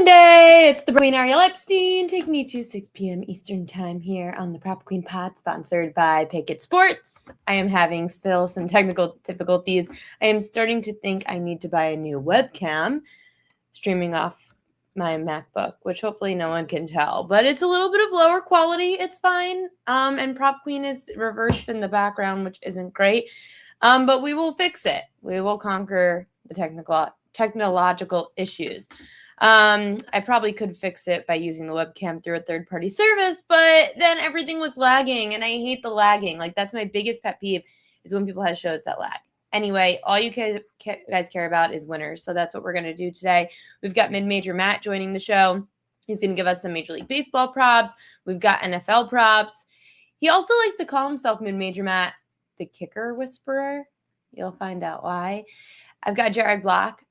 Monday, it's the Queen Ariel Epstein taking you to 6 p.m. Eastern Time here on the Prop Queen Pod, sponsored by Pikkit Sports. I am having still some technical difficulties. I am starting to think I need to buy a new webcam streaming off my MacBook, which hopefully no one can tell, but it's a little bit of lower quality. It's fine. And Prop Queen is reversed in the background, which isn't great. But we will fix it. We will conquer the technological issues. I probably could fix it by using the webcam through a third-party service, but then everything was lagging, and I hate the lagging. Like, that's my biggest pet peeve, is when people have shows that lag. Anyway, all you guys care about is winners, so that's what we're going to do today. We've got Mid-Major Matt joining the show. He's going to give us some Major League Baseball props. We've got NFL props. He also likes to call himself Mid-Major Matt the Kicker Whisperer. You'll find out why. I've got Jared Block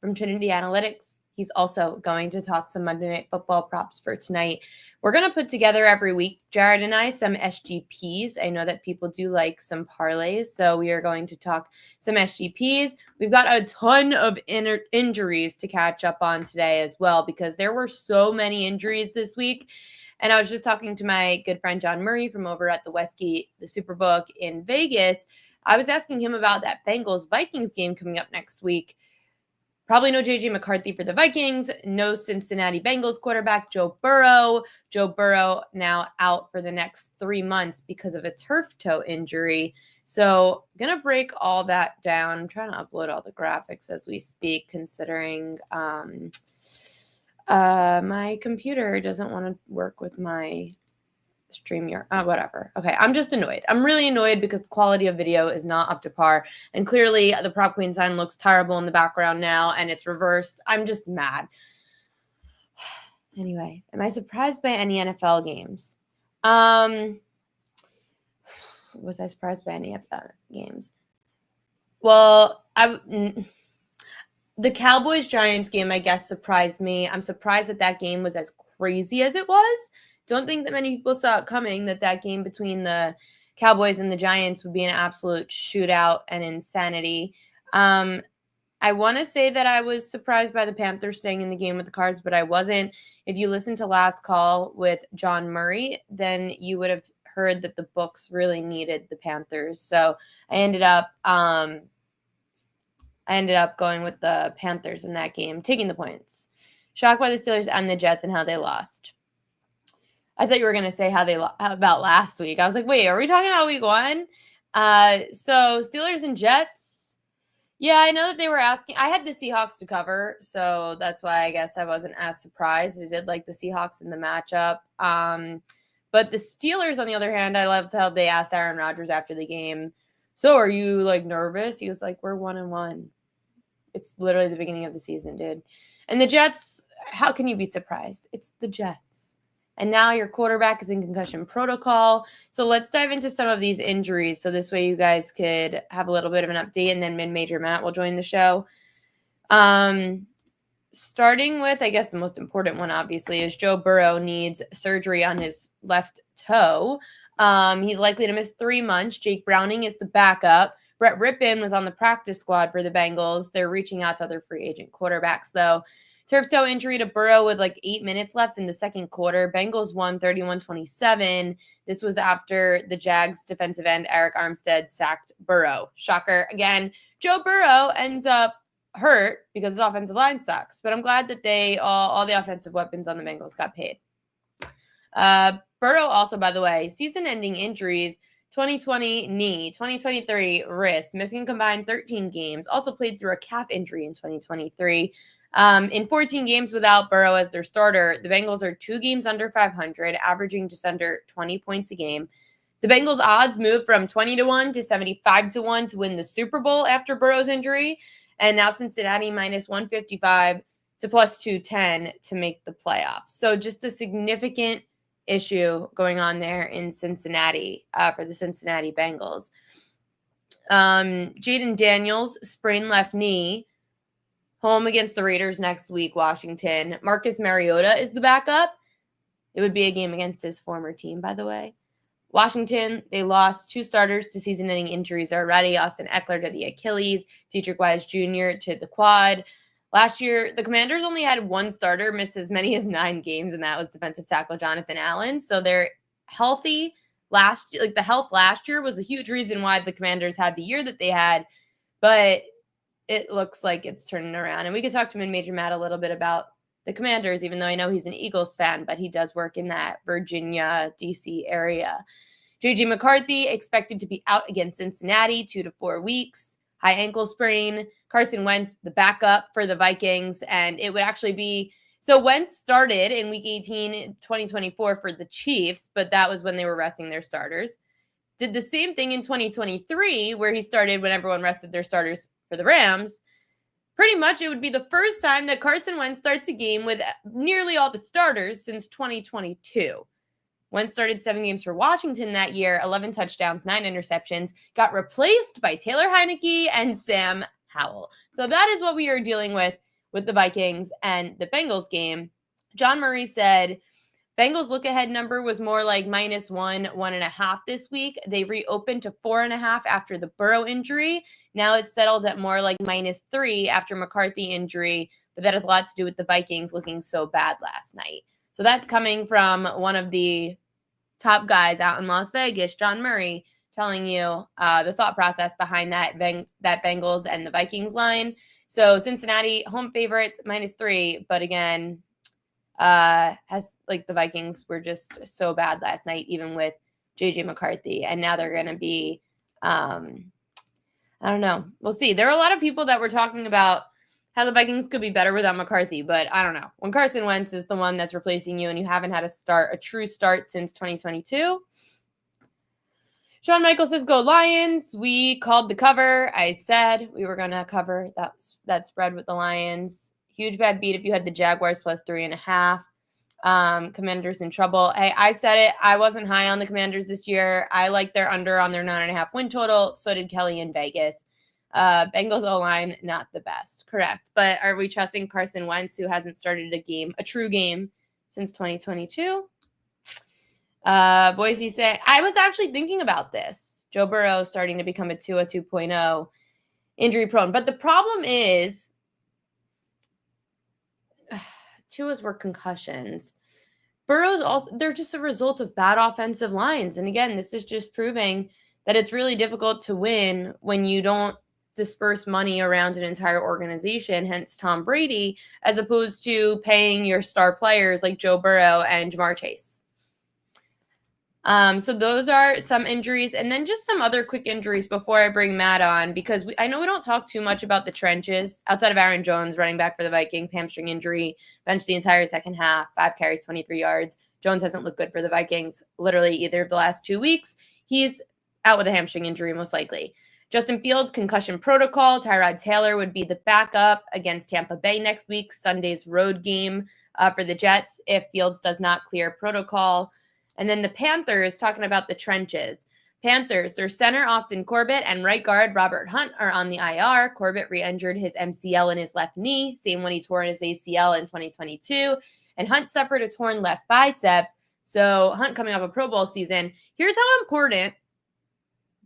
from Trinity Analytics. He's also going to talk some Monday Night Football props for tonight. We're going to put together every week, Jared and I, some SGPs. I know that people do like some parlays, so we are going to talk some SGPs. We've got a ton of injuries to catch up on today as well, because there were so many injuries this week. And I was just talking to my good friend John Murray from over at the Westgate, the Superbook in Vegas. I was asking him about that Bengals-Vikings game coming up next week. Probably no J.J. McCarthy for the Vikings, no Cincinnati Bengals quarterback Joe Burrow. Joe Burrow now out for the next 3 months because of a turf toe injury. So I'm going to break all that down. I'm trying to upload all the graphics as we speak, considering my computer doesn't want to work with my StreamYard, whatever. Okay, I'm just annoyed. I'm really annoyed because the quality of video is not up to par. And clearly the Prop Queen sign looks terrible in the background now, and it's reversed. I'm just mad. Anyway, am I surprised by any NFL games? Was I surprised by any NFL games? Well, the Cowboys-Giants game, I guess, surprised me. I'm surprised that game was as crazy as it was. Don't think that many people saw it coming, that game between the Cowboys and the Giants would be an absolute shootout and insanity. I want to say that I was surprised by the Panthers staying in the game with the Cards, but I wasn't. If you listened to last call with John Murray, then you would have heard that the books really needed the Panthers. So I ended up going with the Panthers in that game, taking the points. Shocked by the Steelers and the Jets and how they lost. I thought you were going to say how about last week. I was like, wait, are we talking about week 1? So Steelers and Jets. Yeah, I know that they were asking. I had the Seahawks to cover, so that's why I guess I wasn't as surprised. I did like the Seahawks in the matchup. But the Steelers, on the other hand, I loved how they asked Aaron Rodgers after the game, so are you nervous? He was like, we're 1-1. It's literally the beginning of the season, dude. And the Jets, how can you be surprised? It's the Jets. And now your quarterback is in concussion protocol. So let's dive into some of these injuries. So this way you guys could have a little bit of an update, and then Mid-Major Matt will join the show. Starting with, I guess, the most important one, obviously, is Joe Burrow needs surgery on his left toe. He's likely to miss 3 months. Jake Browning is the backup. Brett Rippon was on the practice squad for the Bengals. They're reaching out to other free agent quarterbacks, though. Turf toe injury to Burrow with 8 minutes left in the second quarter. Bengals won 31-27. This was after the Jags defensive end Eric Armstead sacked Burrow. Shocker. Again, Joe Burrow ends up hurt because his offensive line sucks. But I'm glad that all the offensive weapons on the Bengals got paid. Burrow also, by the way, season-ending injuries, 2020 knee, 2023 wrist, missing a combined 13 games. Also played through a calf injury in 2023. In 14 games without Burrow as their starter, the Bengals are 2 games under 500, averaging just under 20 points a game. The Bengals' odds moved from 20-1 to 75-1 to win the Super Bowl after Burrow's injury, and now Cincinnati minus 155 to plus 210 to make the playoffs. So just a significant issue going on there in Cincinnati for the Cincinnati Bengals. Jaden Daniels, sprained left knee. Home against the Raiders next week, Washington. Marcus Mariota is the backup. It would be a game against his former team, by the way. Washington, they lost 2 starters to season-ending injuries already. Austin Eckler to the Achilles, Dietrich Wise Jr. to the quad. Last year, the Commanders only had one starter miss as many as 9 games, and that was defensive tackle Jonathan Allen. So they're healthy. The health last year was a huge reason why the Commanders had the year that they had, but it looks like it's turning around. And we could talk to Mid-Major Matt a little bit about the Commanders, even though I know he's an Eagles fan, but he does work in that Virginia, D.C. area. J.J. McCarthy expected to be out against Cincinnati 2 to 4 weeks. High ankle sprain. Carson Wentz, the backup for the Vikings. And it would actually be, so Wentz started in week 18 in 2024 for the Chiefs, but that was when they were resting their starters. Did the same thing in 2023, where he started when everyone rested their starters for the Rams. Pretty much it would be the first time that Carson Wentz starts a game with nearly all the starters since 2022. Wentz started 7 games for Washington that year, 11 touchdowns, 9 interceptions, got replaced by Taylor Heineke and Sam Howell. So that is what we are dealing with the Vikings and the Bengals game. John Murray said Bengals look-ahead number was more like -1, 1.5 this week. They reopened to 4.5 after the Burrow injury. Now it's settled at more like -3 after McCarthy injury, but that has a lot to do with the Vikings looking so bad last night. So that's coming from one of the top guys out in Las Vegas, John Murray, telling you the thought process behind that Bengals and the Vikings line. So Cincinnati, home favorites, -3. But again, the Vikings were just so bad last night, even with J.J. McCarthy. And now they're going to be, I don't know. We'll see. There are a lot of people that were talking about how the Vikings could be better without McCarthy, but I don't know. When Carson Wentz is the one that's replacing you and you haven't had a true start since 2022. Shawn Michaels says, go Lions. We called the cover. I said we were going to cover that spread with the Lions. Huge bad beat if you had the Jaguars plus 3.5. Commanders in trouble. Hey, I said it. I wasn't high on the Commanders this year. I like their under on their 9.5 win total. So did Kelly in Vegas. Bengals O-line, not the best. Correct. But are we trusting Carson Wentz, who hasn't started a true game since 2022? Boise said, I was actually thinking about this. Joe Burrow starting to become a Tua 2.0 injury prone. But the problem is Tua's were concussions. Burrow's also, they're just a result of bad offensive lines. And again, this is just proving that it's really difficult to win when you don't disperse money around an entire organization, hence Tom Brady, as opposed to paying your star players like Joe Burrow and Jamar Chase. So those are some injuries, and then just some other quick injuries before I bring Matt on, because I know we don't talk too much about the trenches outside of Aaron Jones, running back for the Vikings, hamstring injury, benched the entire second half, 5 carries, 23 yards. Jones hasn't looked good for the Vikings literally either of the last 2 weeks. He's out with a hamstring injury most likely. Justin Fields, concussion protocol. Tyrod Taylor would be the backup against Tampa Bay next week, Sunday's road game for the Jets, if Fields does not clear protocol. And then the Panthers, talking about the trenches. Panthers, their center, Austin Corbett, and right guard, Robert Hunt, are on the IR. Corbett re-injured his MCL in his left knee, same when he tore his ACL in 2022. And Hunt suffered a torn left bicep. So Hunt coming off a Pro Bowl season. Here's how important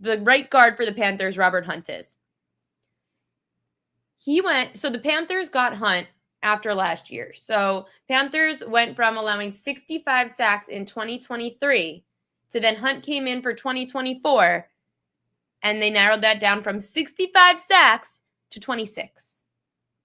the right guard for the Panthers, Robert Hunt, is. So the Panthers got Hunt after last year. So Panthers went from allowing 65 sacks in 2023 to then Hunt came in for 2024, and they narrowed that down from 65 sacks to 26.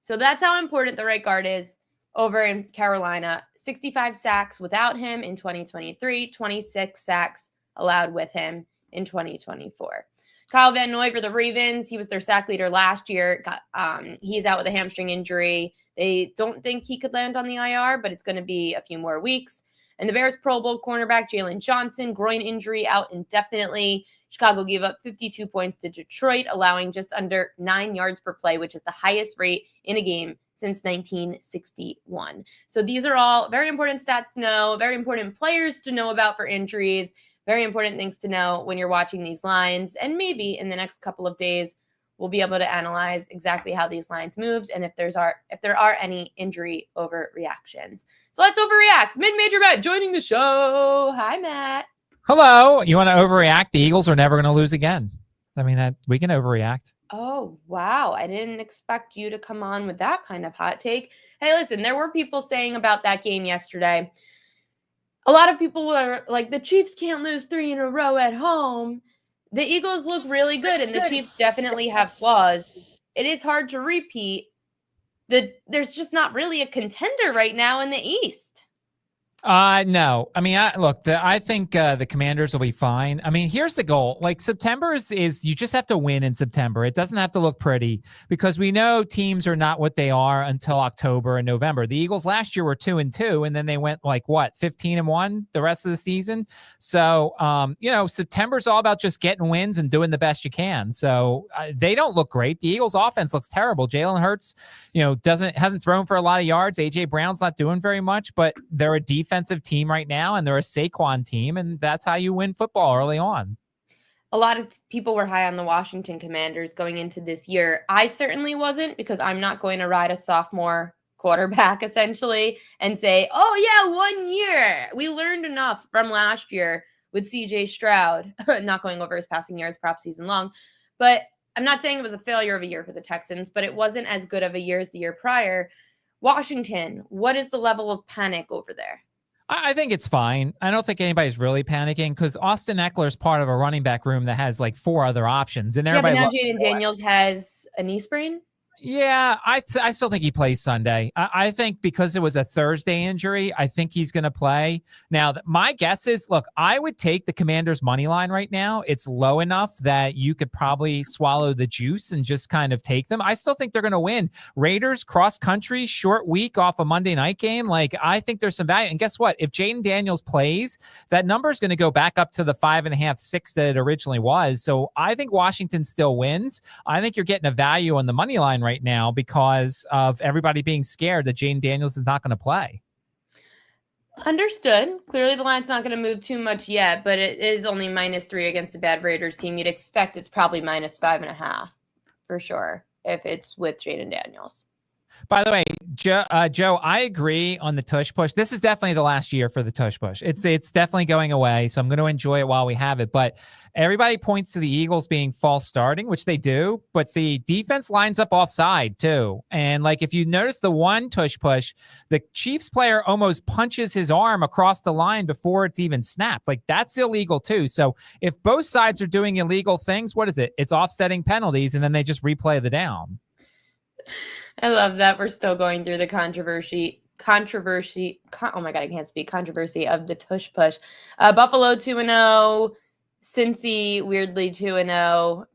So that's how important the right guard is over in Carolina. 65 sacks without him in 2023, 26 sacks allowed with him in 2024. Kyle Van Noy for the Ravens. He was their sack leader last year. He's out with a hamstring injury. They don't think he could land on the IR, but it's going to be a few more weeks. And the Bears Pro Bowl cornerback Jalen Johnson, groin injury, out indefinitely. Chicago gave up 52 points to Detroit, allowing just under 9 yards per play, which is the highest rate in a game since 1961. So these are all very important stats to know, very important players to know about for injuries, very important things to know when you're watching these lines. And maybe in the next couple of days, we'll be able to analyze exactly how these lines moved and if there are any injury overreactions. So let's overreact. Mid-Major Matt joining the show. Hi, Matt. Hello. You want to overreact? The Eagles are never going to lose again. I mean, that we can overreact. Oh, wow. I didn't expect you to come on with that kind of hot take. Hey, listen, there were people saying about that game yesterday. A lot of people were like, the Chiefs can't lose 3 in a row at home. The Eagles look really good, and the Chiefs definitely have flaws. It is hard to repeat. There's just not really a contender right now in the East. No. I mean, I think the Commanders will be fine. I mean, here's the goal. Like September is you just have to win in September. It doesn't have to look pretty because we know teams are not what they are until October and November. The Eagles last year were 2-2, and then they went like what 15-1 the rest of the season. So, September's all about just getting wins and doing the best you can. So they don't look great. The Eagles offense looks terrible. Jalen Hurts, hasn't thrown for a lot of yards. AJ Brown's not doing very much, but they're a defensive team right now, and they're a Saquon team, and that's how you win football early on. A lot of people were high on the Washington Commanders going into this year. I certainly wasn't, because I'm not going to ride a sophomore quarterback essentially and say, oh yeah, 1 year. We learned enough from last year with CJ Stroud not going over his passing yards prop season long. But I'm not saying it was a failure of a year for the Texans, but it wasn't as good of a year as the year prior. Washington, what is the level of panic over there? I think it's fine. I don't think anybody's really panicking because Austin Eckler's part of a running back room that has like 4 other options, and Yeah, but everybody now loves Jaden Daniels has a knee sprain. Yeah, I still think he plays Sunday. I think because it was a Thursday injury, I think he's going to play. Now, my guess is, look, I would take the Commanders' money line right now. It's low enough that you could probably swallow the juice and just kind of take them. I still think they're going to win. Raiders, cross-country, short week off a Monday night game. Like, I think there's some value. And guess what? If Jaden Daniels plays, that number is going to go back up to the 5.5, 6 that it originally was. So I think Washington still wins. I think you're getting a value on the money line right now because of everybody being scared that Jaden Daniels is not going to play. Understood. Clearly the line's not going to move too much yet, but it is only -3 against a bad Raiders team. You'd expect it's probably -5.5 for sure if it's with Jaden Daniels. By the way, Joe, I agree on the tush push. This is definitely the last year for the tush push. It's definitely going away, so I'm going to enjoy it while we have it. But everybody points to the Eagles being false starting, which they do, but the defense lines up offside too. And like if you notice the one tush push, the Chiefs player almost punches his arm across the line before it's even snapped. Like that's illegal too. So if both sides are doing illegal things, what is it? It's offsetting penalties, and then they just replay the down. I love that we're still going through the controversy. Oh my God, I can't speak. Controversy of the tush push. Buffalo 2-0. Cincy weirdly 2-0.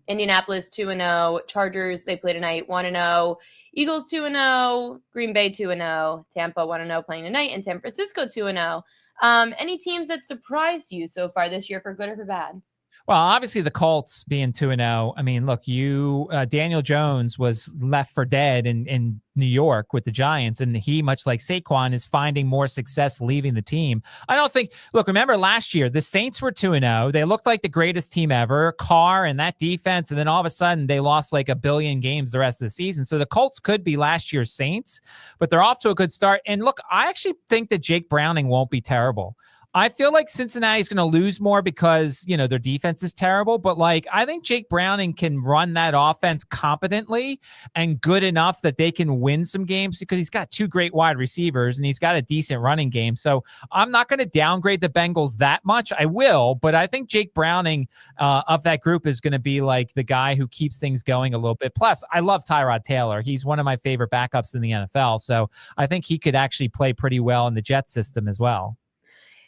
Indianapolis 2-0. Chargers, they play tonight 1-0. Eagles 2-0. Green Bay 2-0. Tampa 1-0 playing tonight, and San Francisco 2-0. Any teams that surprised you so far this year for good or for bad? Well, obviously the Colts being 2-0. I mean, look, Daniel Jones was left for dead in New York with the Giants, and he, much like Saquon, is finding more success leaving the team. I don't think, look, remember last year, the Saints were 2-0. They looked like the greatest team ever, Carr and that defense, and then all of a sudden they lost like 1 billion games the rest of the season. So the Colts could be last year's Saints, but they're off to a good start. And look, I actually think that Jake Browning won't be terrible. I feel like Cincinnati's going to lose more because, their defense is terrible. But, I think Jake Browning can run that offense competently and good enough that they can win some games because he's got 2 great wide receivers and he's got a decent running game. So I'm not going to downgrade the Bengals that much. I will, but I think Jake Browning of that group is going to be like the guy who keeps things going a little bit. Plus, I love Tyrod Taylor. He's one of my favorite backups in the NFL. So I think he could actually play pretty well in the Jet system as well.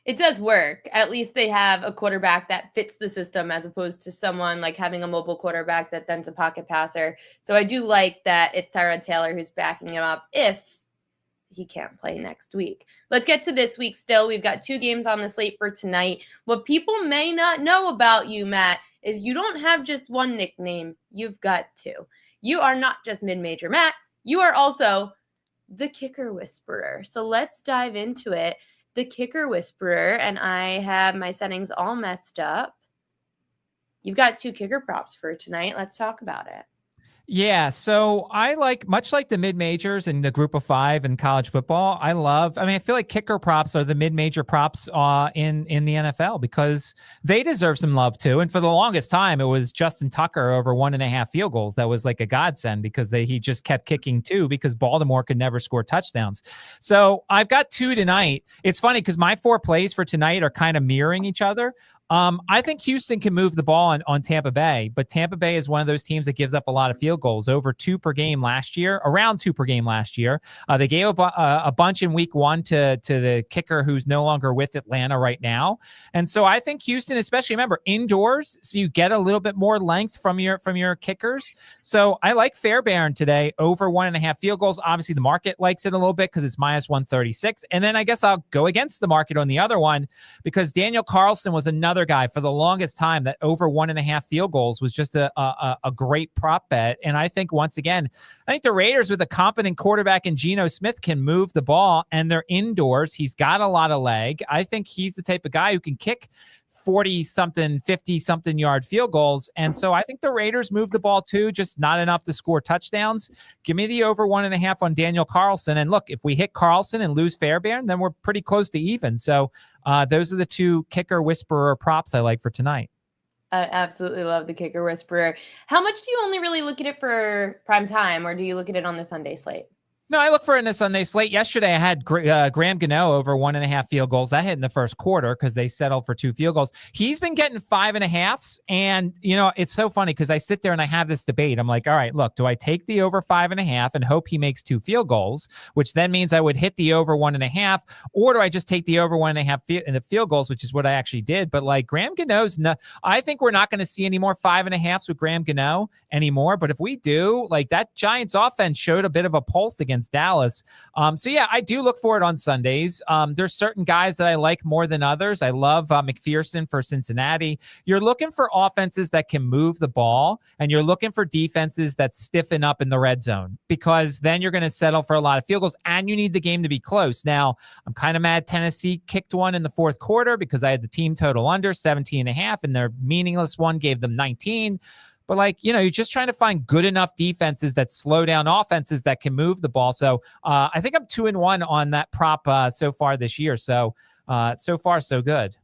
It does work. At least they have a quarterback that fits the system as opposed to someone like having a mobile quarterback that then's a pocket passer. So I do like that it's Tyrod Taylor who's backing him up if he can't play next week. Let's get to this week still. We've got 2 games on the slate for tonight. What people may not know about you, Matt, is you don't have just one nickname. You've got 2. You are not just Mid-Major Matt. You are also the Kicker Whisperer. So let's dive into it. The Kicker Whisperer, and I have my settings all messed up. You've got 2 kicker props for tonight. Let's talk about it. Yeah, so I like much like the mid majors and the group of five in college football. I feel like kicker props are the mid major props in the NFL because they deserve some love too. And for the longest time, it was Justin Tucker over 1.5 field goals. That was like a godsend because he just kept kicking two because Baltimore could never score touchdowns. So I've got two tonight. It's funny because my four plays for tonight are kind of mirroring each other. I think Houston can move the ball on Tampa Bay, but Tampa Bay is one of those teams that gives up a lot of field goals, over 2 per game last year, around 2 per game last year. They gave up a bunch in week one to the kicker who's no longer with Atlanta right now. And so I think Houston, especially, remember, indoors, so you get a little bit more length from your kickers. So I like Fairbairn today over 1.5 field goals. Obviously, the market likes it a little bit because it's minus 136. And then I guess I'll go against the market on the other one because Daniel Carlson was another guy for the longest time that over 1.5 field goals was just a great prop bet. And I think once again, I think the Raiders with a competent quarterback in Geno Smith can move the ball and they're indoors. He's got a lot of leg. I think he's the type of guy who can kick 40 something, 50 something yard field goals. And so I think the Raiders move the ball too, just not enough to score touchdowns. Give me the over 1.5 on Daniel Carlson. And look, if we hit Carlson and lose Fairbairn, then we're pretty close to even. So those are the two kicker whisperer props I like for tonight. I absolutely love the kicker whisperer. How much do you only really look at it for prime time, or do you look at it on the Sunday slate? No, I look for it in the Sunday slate. Yesterday, I had Graham Gano over 1.5 field goals. That hit in the first quarter because they settled for 2 field goals. He's been getting 5.5s. And, it's so funny because I sit there and I have this debate. I'm like, all right, look, do I take the over 5.5 and hope he makes 2 field goals, which then means I would hit the over 1.5, or do I just take the over 1.5 in the field goals, which is what I actually did. But like Graham Gano's, I think we're not going to see any more 5.5s with Graham Gano anymore. But if we do, like that Giants offense showed a bit of a pulse against Dallas. So yeah, I do look for it on Sundays. There's certain guys that I like more than others. I love McPherson for Cincinnati. You're looking for offenses that can move the ball, and you're looking for defenses that stiffen up in the red zone, because then you're going to settle for a lot of field goals and you need the game to be close. Now, I'm kind of mad Tennessee kicked one in the fourth quarter because I had the team total under 17.5 and their meaningless one gave them 19. But you're just trying to find good enough defenses that slow down offenses that can move the ball. So I think I'm 2-1 on that prop so far this year. So so far, so good.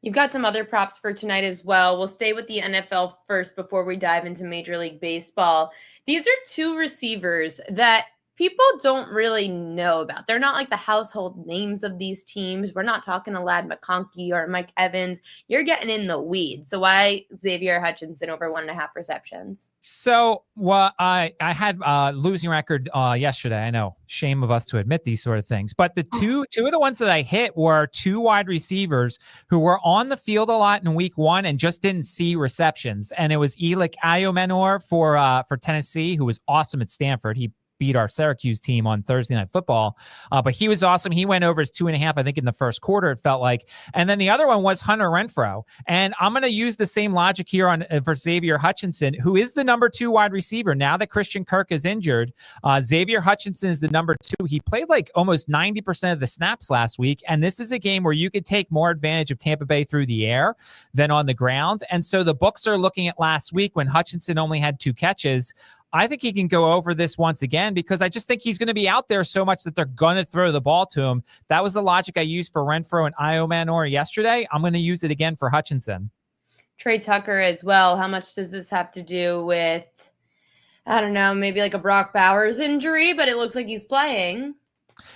You've got some other props for tonight as well. We'll stay with the NFL first before we dive into Major League Baseball. These are 2 receivers that people don't really know about. They're not like the household names of these teams. We're not talking a Lad McConkey or Mike Evans. You're getting in the weeds. So why Xavier Hutchinson over 1.5 receptions? So I had a losing record yesterday. I know, shame of us to admit these sort of things. But the two of the ones that I hit were 2 wide receivers who were on the field a lot in week 1 and just didn't see receptions. And it was Elik Ayomenor for Tennessee, who was awesome at Stanford. He beat our Syracuse team on Thursday Night Football. But he was awesome. He went over his 2.5, I think, in the first quarter, it felt like. And then the other one was Hunter Renfrow. And I'm going to use the same logic here for Xavier Hutchinson, who is the number 2 wide receiver. Now that Christian Kirk is injured, Xavier Hutchinson is the number 2. He played like almost 90% of the snaps last week. And this is a game where you could take more advantage of Tampa Bay through the air than on the ground. And so the books are looking at last week when Hutchinson only had 2 catches. I think he can go over this once again because I just think he's going to be out there so much that they're going to throw the ball to him. That was the logic I used for Renfrow and Ayomenor yesterday. I'm going to use it again for Hutchinson. Trey Tucker as well. How much does this have to do with, I don't know, maybe like a Brock Bowers injury, but it looks like he's playing?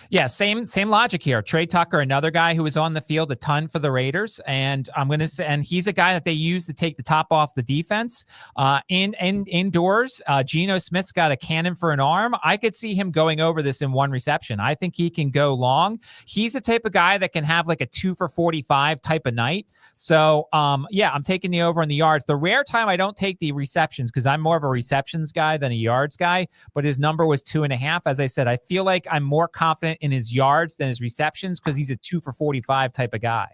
Yeah, same logic here. Trey Tucker, another guy who was on the field a ton for the Raiders, and I'm going to say, and he's a guy that they use to take the top off the defense. Indoors, Geno Smith's got a cannon for an arm. I could see him going over this in 1 reception. I think he can go long. He's the type of guy that can have like a 2 for 45 type of night. So, yeah, I'm taking the over on the yards. The rare time I don't take the receptions because I'm more of a receptions guy than a yards guy, but his number was 2.5. As I said, I feel like I'm more confident in his yards than his receptions because he's a 2 for 45 type of guy.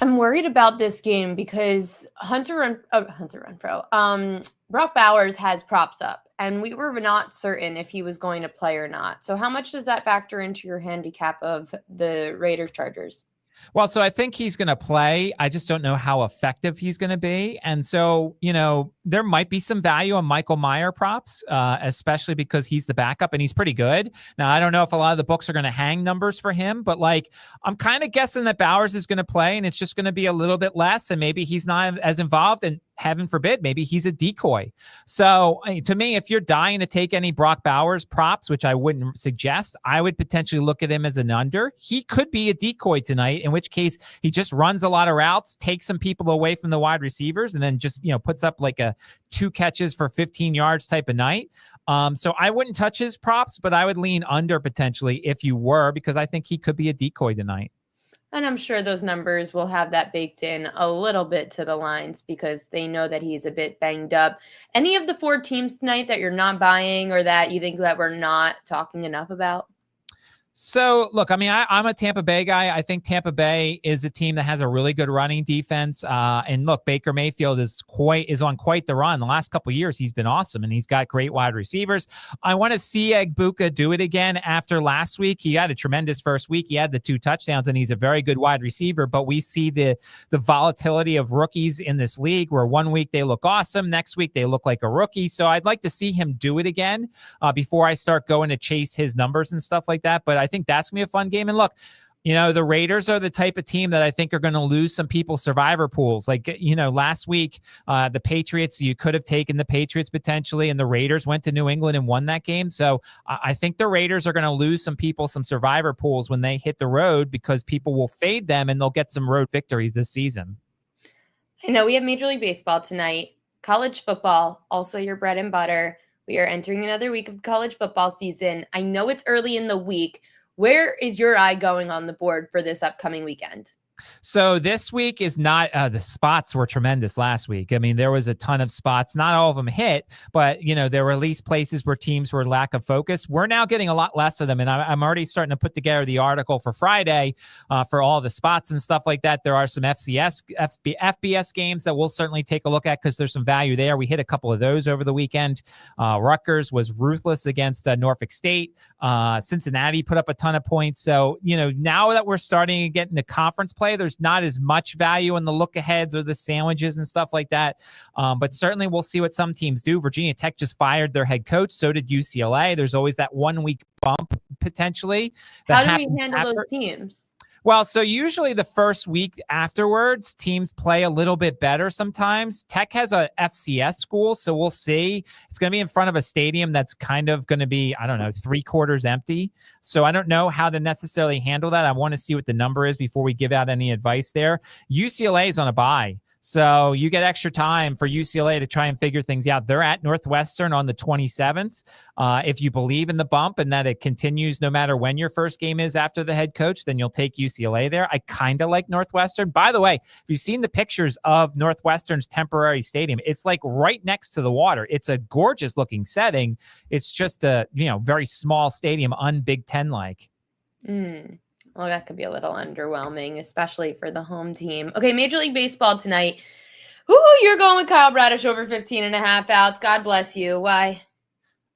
I'm worried about this game because Hunter Renfrow, Brock Bowers has props up, and we were not certain if he was going to play or not. So how much does that factor into your handicap of the Raiders Chargers? Well, so I think he's going to play. I just don't know how effective he's going to be. And so, there might be some value on Michael Meyer props, especially because he's the backup and he's pretty good. Now, I don't know if a lot of the books are going to hang numbers for him, but I'm kind of guessing that Bowers is going to play and it's just going to be a little bit less. And maybe he's not as involved, and heaven forbid, maybe he's a decoy. So to me, if you're dying to take any Brock Bowers props, which I wouldn't suggest, I would potentially look at him as an under. He could be a decoy tonight, in which case he just runs a lot of routes, takes some people away from the wide receivers, and then just, puts up like a 2 catches for 15 yards type of night. So I wouldn't touch his props, but I would lean under potentially if you were, because I think he could be a decoy tonight. And I'm sure those numbers will have that baked in a little bit to the lines because they know that he's a bit banged up. Any of the 4 teams tonight that you're not buying or that you think that we're not talking enough about? So, look, I'm a Tampa Bay guy. I think Tampa Bay is a team that has a really good running defense. And look, Baker Mayfield is on quite the run. The last couple of years, he's been awesome, and he's got great wide receivers. I want to see Egbuka do it again after last week. He had a tremendous first week. He had the 2 touchdowns, and he's a very good wide receiver. But we see the volatility of rookies in this league, where one week they look awesome, next week they look like a rookie. So I'd like to see him do it again before I start going to chase his numbers and stuff like that. But I think that's going to be a fun game. And look, the Raiders are the type of team that I think are going to lose some people's survivor pools. Last week, the Patriots, you could have taken the Patriots potentially, and the Raiders went to New England and won that game. So I think the Raiders are going to lose some people some survivor pools when they hit the road, because people will fade them and they'll get some road victories this season. I know we have Major League Baseball tonight, college football, also your bread and butter. We are entering another week of college football season. I know it's early in the week. Where is your eye going on the board for this upcoming weekend? So this week is not, the spots were tremendous last week. There was a ton of spots. Not all of them hit, but, there were at least places where teams were lack of focus. We're now getting a lot less of them. And I'm already starting to put together the article for Friday for all the spots and stuff like that. There are some FBS games that we'll certainly take a look at because there's some value there. We hit a couple of those over the weekend. Rutgers was ruthless against Norfolk State. Cincinnati put up a ton of points. So, now that we're starting to get into conference play, there's not as much value in the look aheads or the sandwiches and stuff like that. But certainly we'll see what some teams do. Virginia Tech just fired their head coach. So did UCLA. There's always that 1 week bump potentially. How do we handle those teams? Well, so usually the first week afterwards, teams play a little bit better sometimes. Tech has a FCS school, so we'll see. It's going to be in front of a stadium that's kind of going to be, 3/4 empty. So I don't know how to necessarily handle that. I want to see what the number is before we give out any advice there. UCLA is on a bye. So you get extra time for UCLA to try and figure things out. They're at Northwestern on the 27th. If you believe in the bump and that it continues no matter when your first game is after the head coach, then you'll take UCLA there. I kind of like Northwestern. By the way, if you've seen the pictures of Northwestern's temporary stadium, it's like right next to the water. It's a gorgeous looking setting. It's just a, very small stadium, un-Big Ten-like. Well, that could be a little underwhelming, especially for the home team. Okay, Major League Baseball tonight. Ooh, you're going with Kyle Bradish over 15.5 outs. God bless you. Why?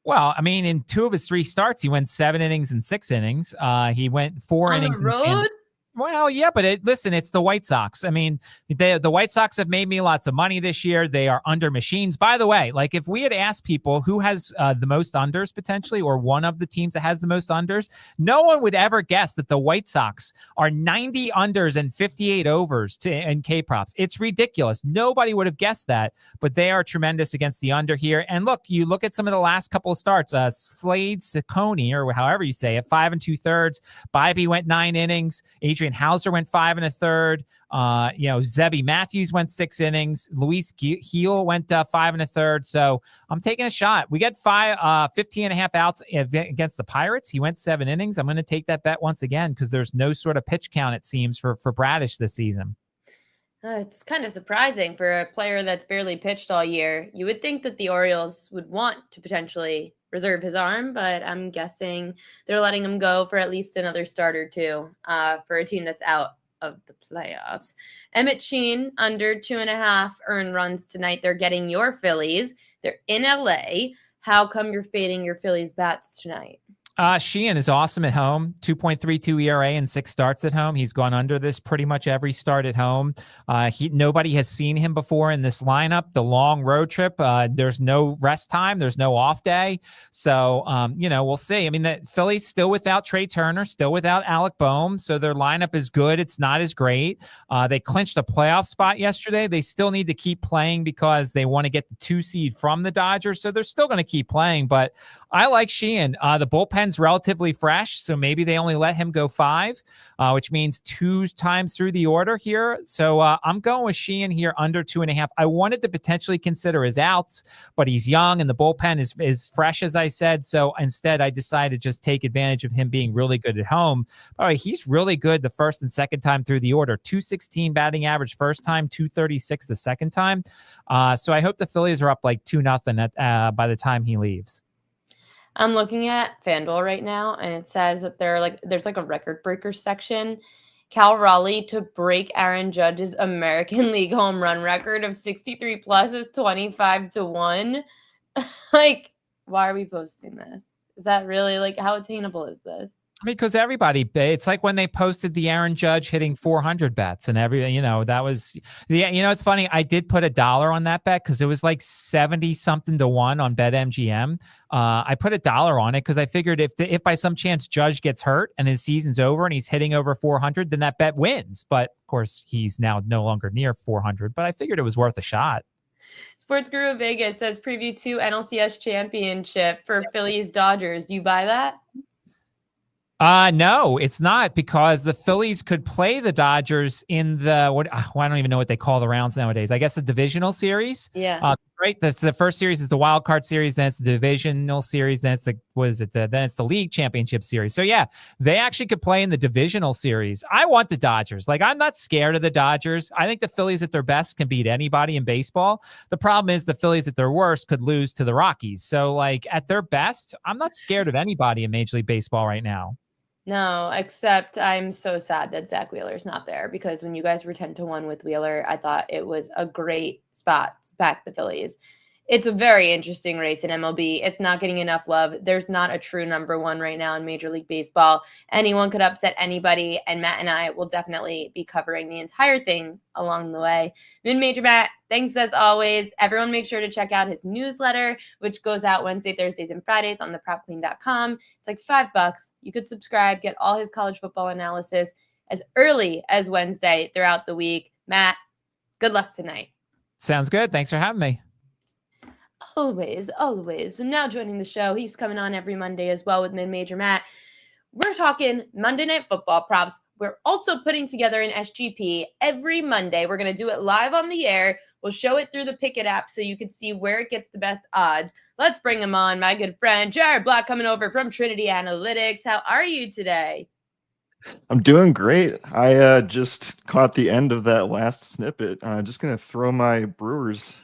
Well, in 2 of his 3 starts, he went 7 innings and 6 innings. He went 4 innings on the road. Well, yeah, but listen, it's the White Sox. The White Sox have made me lots of money this year. They are under machines. By the way, if we had asked people who has the most unders potentially, or one of the teams that has the most unders, no one would ever guess that the White Sox are 90 unders and 58 overs in K-props. It's ridiculous. Nobody would have guessed that, but they are tremendous against the under here. And look, you look at some of the last couple of starts, Slade Ciccone, or however you say it, 5 2/3. Bybee went 9 innings. Adrian Hauser went 5 1/3. Zebby Matthews went 6 innings. Luis Gil went 5 1/3. So I'm taking a shot. We get 15.5 outs against the Pirates. He went 7 innings. I'm going to take that bet once again because there's no sort of pitch count, it seems, for Bradish this season. It's kind of surprising for a player that's barely pitched all year. You would think that the Orioles would want to potentially reserve his arm, but I'm guessing they're letting him go for at least another start or two for a team that's out of the playoffs. Emmett Sheen under 2.5 earned runs tonight. They're getting your Phillies. They're in LA. How come you're fading your Phillies bats tonight? Sheehan is awesome at home. 2.32 ERA and 6 starts at home. He's gone under this pretty much every start at home. Nobody has seen him before in this lineup. The long road trip, there's no rest time. There's no off day. So, we'll see. I mean, the Phillies still without Trey Turner, still without Alec Boehm. So their lineup is good. It's not as great. They clinched a playoff spot yesterday. They still need to keep playing because they want to get the 2 seed from the Dodgers. So they're still going to keep playing. But I like Sheehan. The bullpen's relatively fresh, so maybe they only let him go 5, which means 2 times through the order here. So I'm going with Sheehan here under 2.5. I wanted to potentially consider his outs, but he's young and the bullpen is fresh, as I said. So instead, I decided to just take advantage of him being really good at home. All right, he's really good the first and second time through the order. 216 batting average first time, 236 the second time. So I hope the Phillies are up like 2-0 by the time he leaves. I'm looking at FanDuel right now, and it says that there's like a record breaker section. Cal Raleigh to break Aaron Judge's American League home run record of 63 plus is 25-1. Like, why are we posting this? Is that really, like, how attainable is this? I mean, because it's like when they posted the Aaron Judge hitting 400 bets and that was, it's funny. I did put $1 on that bet because it was like 70 something to 1 on BetMGM. I put $1 on it because I figured if by some chance Judge gets hurt and his season's over and he's hitting over 400, then that bet wins. But of course, he's now no longer near 400. But I figured it was worth a shot. Sports Guru Vegas says preview 2 NLCS championship for Phillies Dodgers. Do you buy that? No, it's not, because the Phillies could play the Dodgers in the I don't even know what they call the rounds nowadays. I guess the divisional series. Yeah. Right. That's the first series is the wild card series. Then it's the divisional series. Then it's then it's the league championship series. So yeah, they actually could play in the divisional series. I want the Dodgers. Like, I'm not scared of the Dodgers. I think the Phillies at their best can beat anybody in baseball. The problem is the Phillies at their worst could lose to the Rockies. So like at their best, I'm not scared of anybody in Major League Baseball right now. No, except I'm so sad that Zach Wheeler's not there, because when you guys were 10-1 with Wheeler, I thought it was a great spot to back the Phillies. It's a very interesting race in MLB. It's not getting enough love. There's not a true number one right now in Major League Baseball. Anyone could upset anybody, and Matt and I will definitely be covering the entire thing along the way. Mid-Major Matt, thanks as always. Everyone make sure to check out his newsletter, which goes out Wednesday, Thursdays, and Fridays on thepropqueen.com. It's like $5. You could subscribe, get all his college football analysis as early as Wednesday throughout the week. Matt, good luck tonight. Sounds good. Thanks for having me. Always, always. And now joining the show, he's coming on every Monday as well with Mid-Major Matt. We're talking Monday Night Football props. We're also putting together an SGP every Monday. We're going to do it live on the air. We'll show it through the Pikkit app so you can see where it gets the best odds. Let's bring him on, my good friend, Jared Black, coming over from Trinity Analytics. How are you today? I'm doing great. I just caught the end of that last snippet. Just gonna throw my Brewers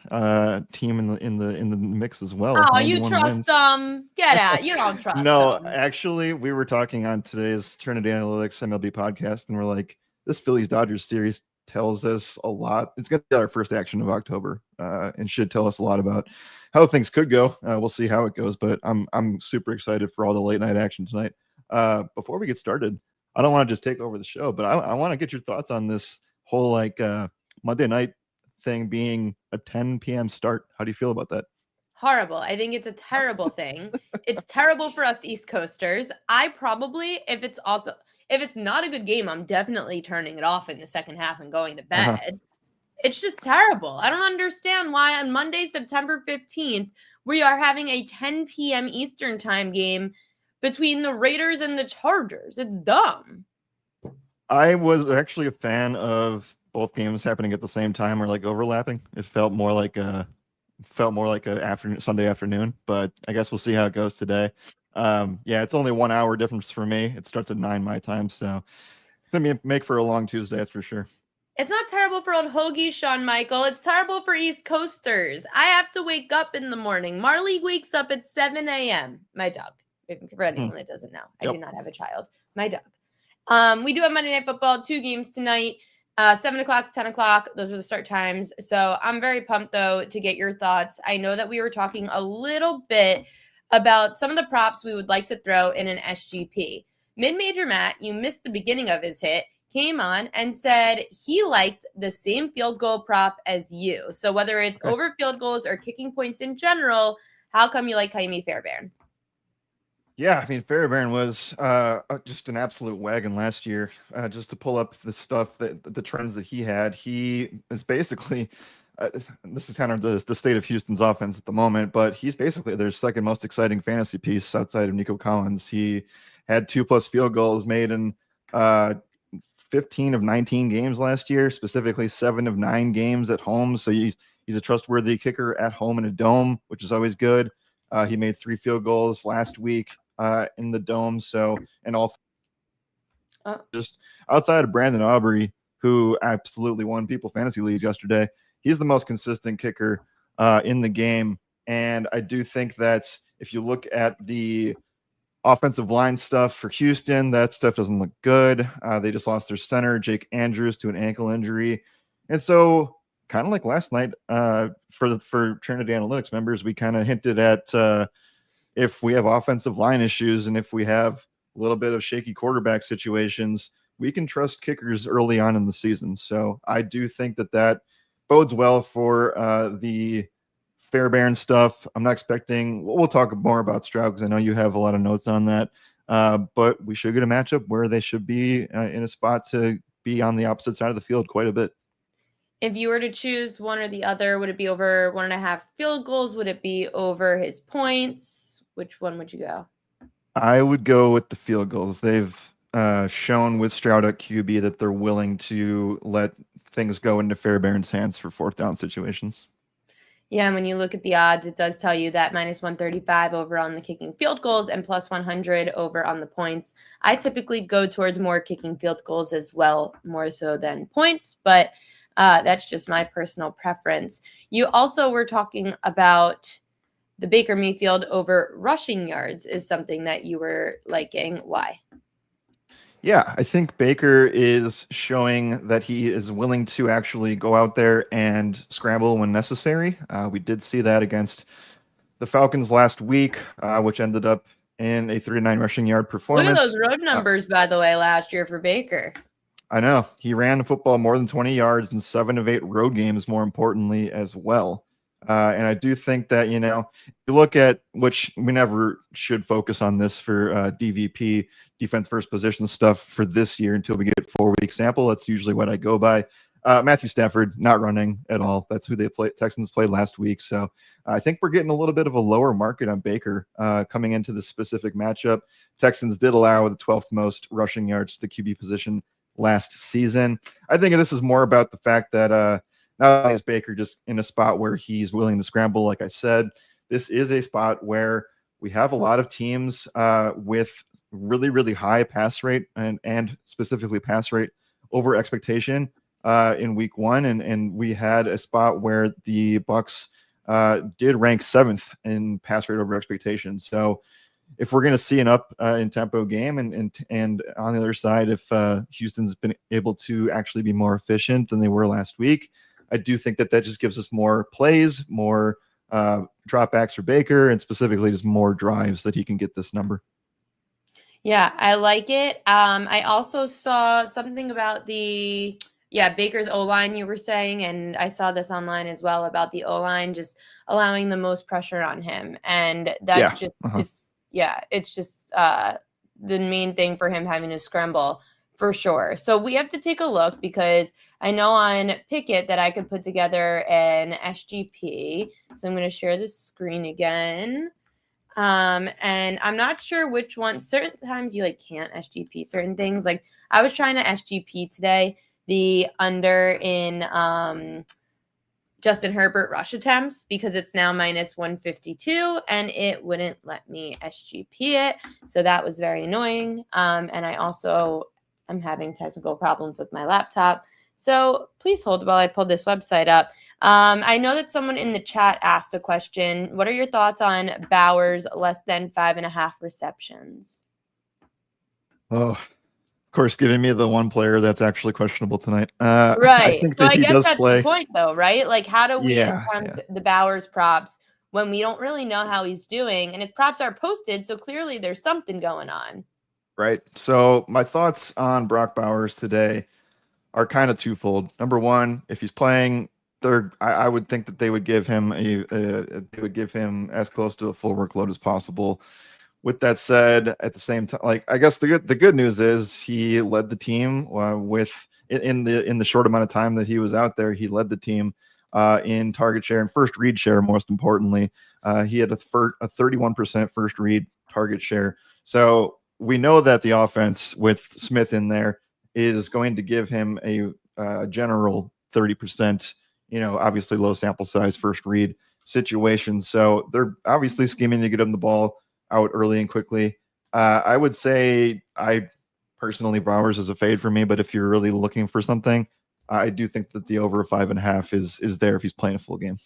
team in the mix as well. Oh, you trust them? Get out! You don't trust No, them. actually, we were talking on today's Trinity Analytics MLB podcast, and we're like, this Phillies Dodgers series tells us a lot. It's gonna be our first action of October, and should tell us a lot about how things could go. We'll see how it goes, but I'm super excited for all the late night action tonight. Before we get started, I don't want to just take over the show, but I want to get your thoughts on this whole Monday night thing being a 10 p.m. start. How do you feel about that? Horrible. I think it's a terrible thing. It's terrible for us East Coasters. I probably, if it's not a good game, I'm definitely turning it off in the second half and going to bed. It's just terrible. I don't understand why on Monday, September 15th, we are having a 10 p.m. Eastern time game between the Raiders and the Chargers. It's dumb. I was actually a fan of both games happening at the same time or like overlapping. It felt more like a Sunday afternoon, but I guess we'll see how it goes today. Yeah, it's only 1 hour difference for me. It starts at 9 my time, so it's gonna make for a long Tuesday, that's for sure. It's not terrible for old hoagies, Sean Michael. It's terrible for East Coasters. I have to wake up in the morning. Marley wakes up at 7 a.m. My dog. For anyone that doesn't know, I do not have a child. My dog. We do have Monday Night Football, 2 games tonight, 7 o'clock, 10 o'clock. Those are the start times. So I'm very pumped, though, to get your thoughts. I know that we were talking a little bit about some of the props we would like to throw in an SGP. Mid-major Matt, you missed the beginning of his hit, came on and said he liked the same field goal prop as you. So whether it's over field goals or kicking points in general, how come you like Jaime Fairbairn? Yeah, I mean, Fairbairn was just an absolute wagon last year. Just to pull up the stuff the trends that he had, he is basically this is kind of the state of Houston's offense at the moment, but he's basically their second most exciting fantasy piece outside of Nico Collins. He had 2+ field goals made in 15 of 19 games last year, specifically 7 of 9 games at home. So he's a trustworthy kicker at home in a dome, which is always good. He made 3 field goals last week in the dome. So, and all just outside of Brandon Aubrey, who absolutely won people fantasy leagues yesterday, he's the most consistent kicker in the game. And I do think that if you look at the offensive line stuff for Houston, that stuff doesn't look good. They just lost their center, Jake Andrews, to an ankle injury. And so kind of like last night for Trinity Analytics members, we kind of hinted at if we have offensive line issues and if we have a little bit of shaky quarterback situations, we can trust kickers early on in the season. So I do think that bodes well for the Fairbairn stuff. I'm not expecting, we'll talk more about Stroud because I know you have a lot of notes on that. But we should get a matchup where they should be in a spot to be on the opposite side of the field quite a bit. If you were to choose one or the other, would it be over 1.5 field goals? Would it be over his points? Which one would you go? I would go with the field goals. They've shown with Stroud at QB that they're willing to let things go into Fairbairn's hands for 4th down situations. Yeah, and when you look at the odds, it does tell you that -135 over on the kicking field goals and +100 over on the points. I typically go towards more kicking field goals as well, more so than points, but that's just my personal preference. You also were talking about the Baker Mayfield over rushing yards is something that you were liking. Why? Yeah, I think Baker is showing that he is willing to actually go out there and scramble when necessary. We did see that against the Falcons last week, which ended up in a 39 rushing yard performance. Look at those road numbers, by the way, last year for Baker. I know. He ran the football more than 20 yards in 7 of 8 road games, more importantly, as well. And I do think that, you look at, which we never should focus on this for DVP, defense first position stuff for this year until we get 4-week sample. That's usually what I go by. Matthew Stafford not running at all. That's who Texans played last week. So I think we're getting a little bit of a lower market on Baker coming into this specific matchup. Texans did allow the 12th most rushing yards to the QB position last season. I think this is more about the fact that not only is Baker just in a spot where he's willing to scramble, like I said, this is a spot where we have a lot of teams with really, really high pass rate and specifically pass rate over expectation in week 1. And we had a spot where the Bucks did rank 7th in pass rate over expectation. So if we're going to see an up in tempo game and on the other side, if Houston's been able to actually be more efficient than they were last week, I do think that just gives us more plays, more dropbacks for Baker, and specifically just more drives that he can get this number. Yeah, I like it. I also saw something about Baker's O-line you were saying, and I saw this online as well about the O-line just allowing the most pressure on him. And that's it's just the main thing for him having to scramble for sure. So we have to take a look because I know on Pikkit that I could put together an SGP. So I'm going to share the screen again. And I'm not sure which one. Certain times you can't SGP certain things. Like I was trying to SGP today the under in Justin Herbert rush attempts because it's now -152 and it wouldn't let me SGP it. So that was very annoying. And I also am having technical problems with my laptop. So please hold while I pull this website up. I know that someone in the chat asked a question. What are your thoughts on Bowers less than 5.5 receptions? Oh, of course, giving me the one player that's actually questionable tonight. Right. I think so that I he guess does that's play. the point, though, right? Like, how do we attempt the Bowers props when we don't really know how he's doing, and his props are posted, so clearly there's something going on. Right. So my thoughts on Brock Bowers today are kind of twofold. Number one, if he's playing, I would think that they would give him as close to a full workload as possible. With that said, at the same time, like I guess the good news is he led the team in the short amount of time that he was out there. He led the team in target share and first read share. Most importantly, he had a 31% first read target share. So we know that the offense with Smith in there is going to give him a general 30%. Obviously low sample size first read situation. So they're obviously scheming to get him the ball out early and quickly. I would say Bowers is a fade for me, but if you're really looking for something, I do think that the over 5.5 is there if he's playing a full game.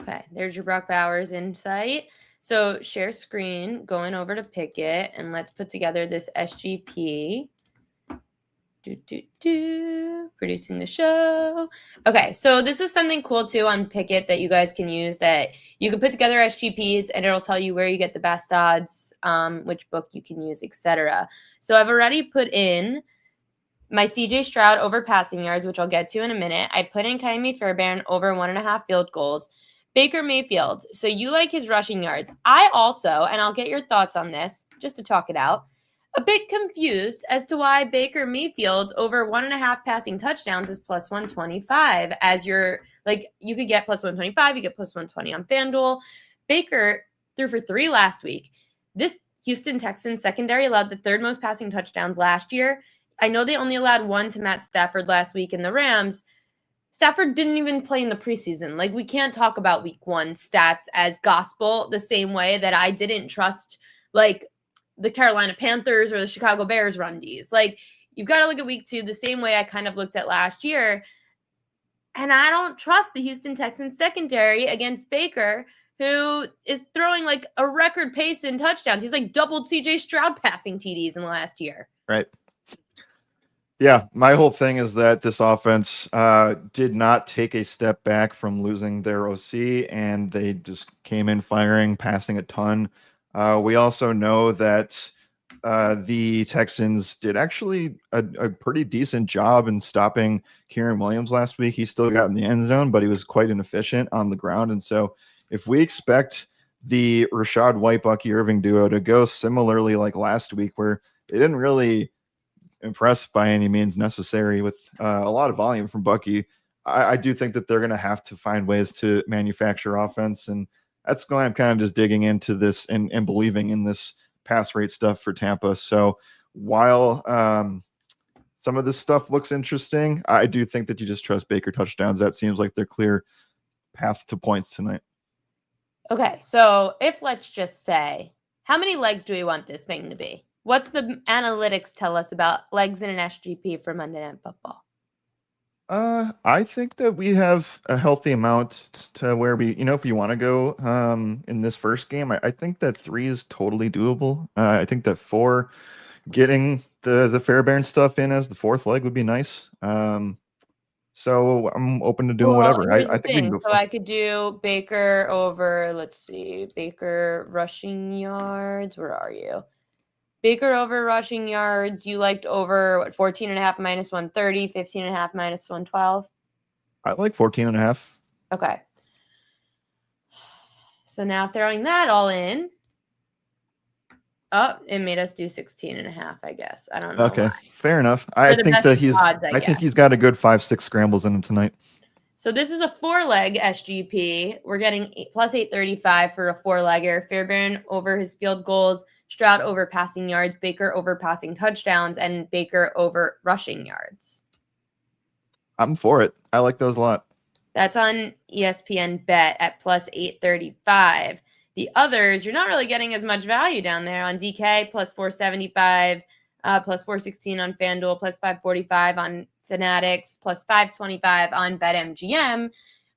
Okay, there's your Brock Bowers insight. So share screen, going over to Pikkit, and let's put together this SGP. Producing the show. Okay, so this is something cool too on Pikkit that you guys can use, that you can put together SGPs and it'll tell you where you get the best odds, which book you can use, etc. So I've already put in my CJ Stroud over passing yards, which I'll get to in a minute. I put in Kyrie Fairbairn over 1.5 field goals. Baker Mayfield. So you like his rushing yards. I also, and I'll get your thoughts on this just to talk it out, a bit confused as to why Baker Mayfield over 1.5 passing touchdowns is plus 125. As you're like, you could get plus 125, you get plus 120 on FanDuel. Baker threw for 3 last week. This Houston Texans secondary allowed the 3rd most passing touchdowns last year. I know they only allowed 1 to Matt Stafford last week in the Rams. Stafford didn't even play in the preseason. Like, we can't talk about week 1 stats as gospel the same way that I didn't trust, like, the Carolina Panthers or the Chicago Bears run Ds. Like, you've got to look at week 2 the same way I kind of looked at last year. And I don't trust the Houston Texans secondary against Baker, who is throwing like a record pace in touchdowns. He's like doubled CJ Stroud passing TDs in the last year. Right. Yeah, my whole thing is that this offense did not take a step back from losing their OC, and they just came in firing, passing a ton. We also know that the Texans did actually a pretty decent job in stopping Kieran Williams last week. He still got in the end zone, but he was quite inefficient on the ground. And so if we expect the Rashad White, Bucky Irving duo to go similarly like last week, where they didn't really impress by any means necessary with a lot of volume from Bucky, I do think that they're going to have to find ways to manufacture offense. And that's why I'm kind of just digging into this and believing in this pass rate stuff for Tampa. So while some of this stuff looks interesting, I do think that you just trust Baker touchdowns. That seems like their clear path to points tonight. Okay, so if let's just say, how many legs do we want this thing to be? What's the analytics tell us about legs in an SGP for Monday Night Football? I think that we have a healthy amount to where we, if you want to go in this first game, I think that 3 is totally doable. I think that 4, getting the Fairbairn stuff in as the 4th leg would be nice. So I'm open to doing whatever. I think we can go. So I could do Baker over, let's see, Baker rushing yards. Where are you? Baker over rushing yards. You liked over 14.5 minus 130, 15.5 minus 112. I like 14.5. Okay. So now throwing that all in. Oh, it made us do 16.5, I guess. I don't know. Okay, why. Fair enough. I think he's got a good 5-6 scrambles in him tonight. So this is a 4-leg SGP. We're getting plus 835 for a 4-legger. Fairbairn over his field goals, Stroud over passing yards, Baker over passing touchdowns, and Baker over rushing yards. I'm for it. I like those a lot. That's on ESPN Bet at plus 835. The others, you're not really getting as much value down there. On DK, plus 475, plus 416 on FanDuel, plus 545 on Fanatics, plus 525 on BetMGM.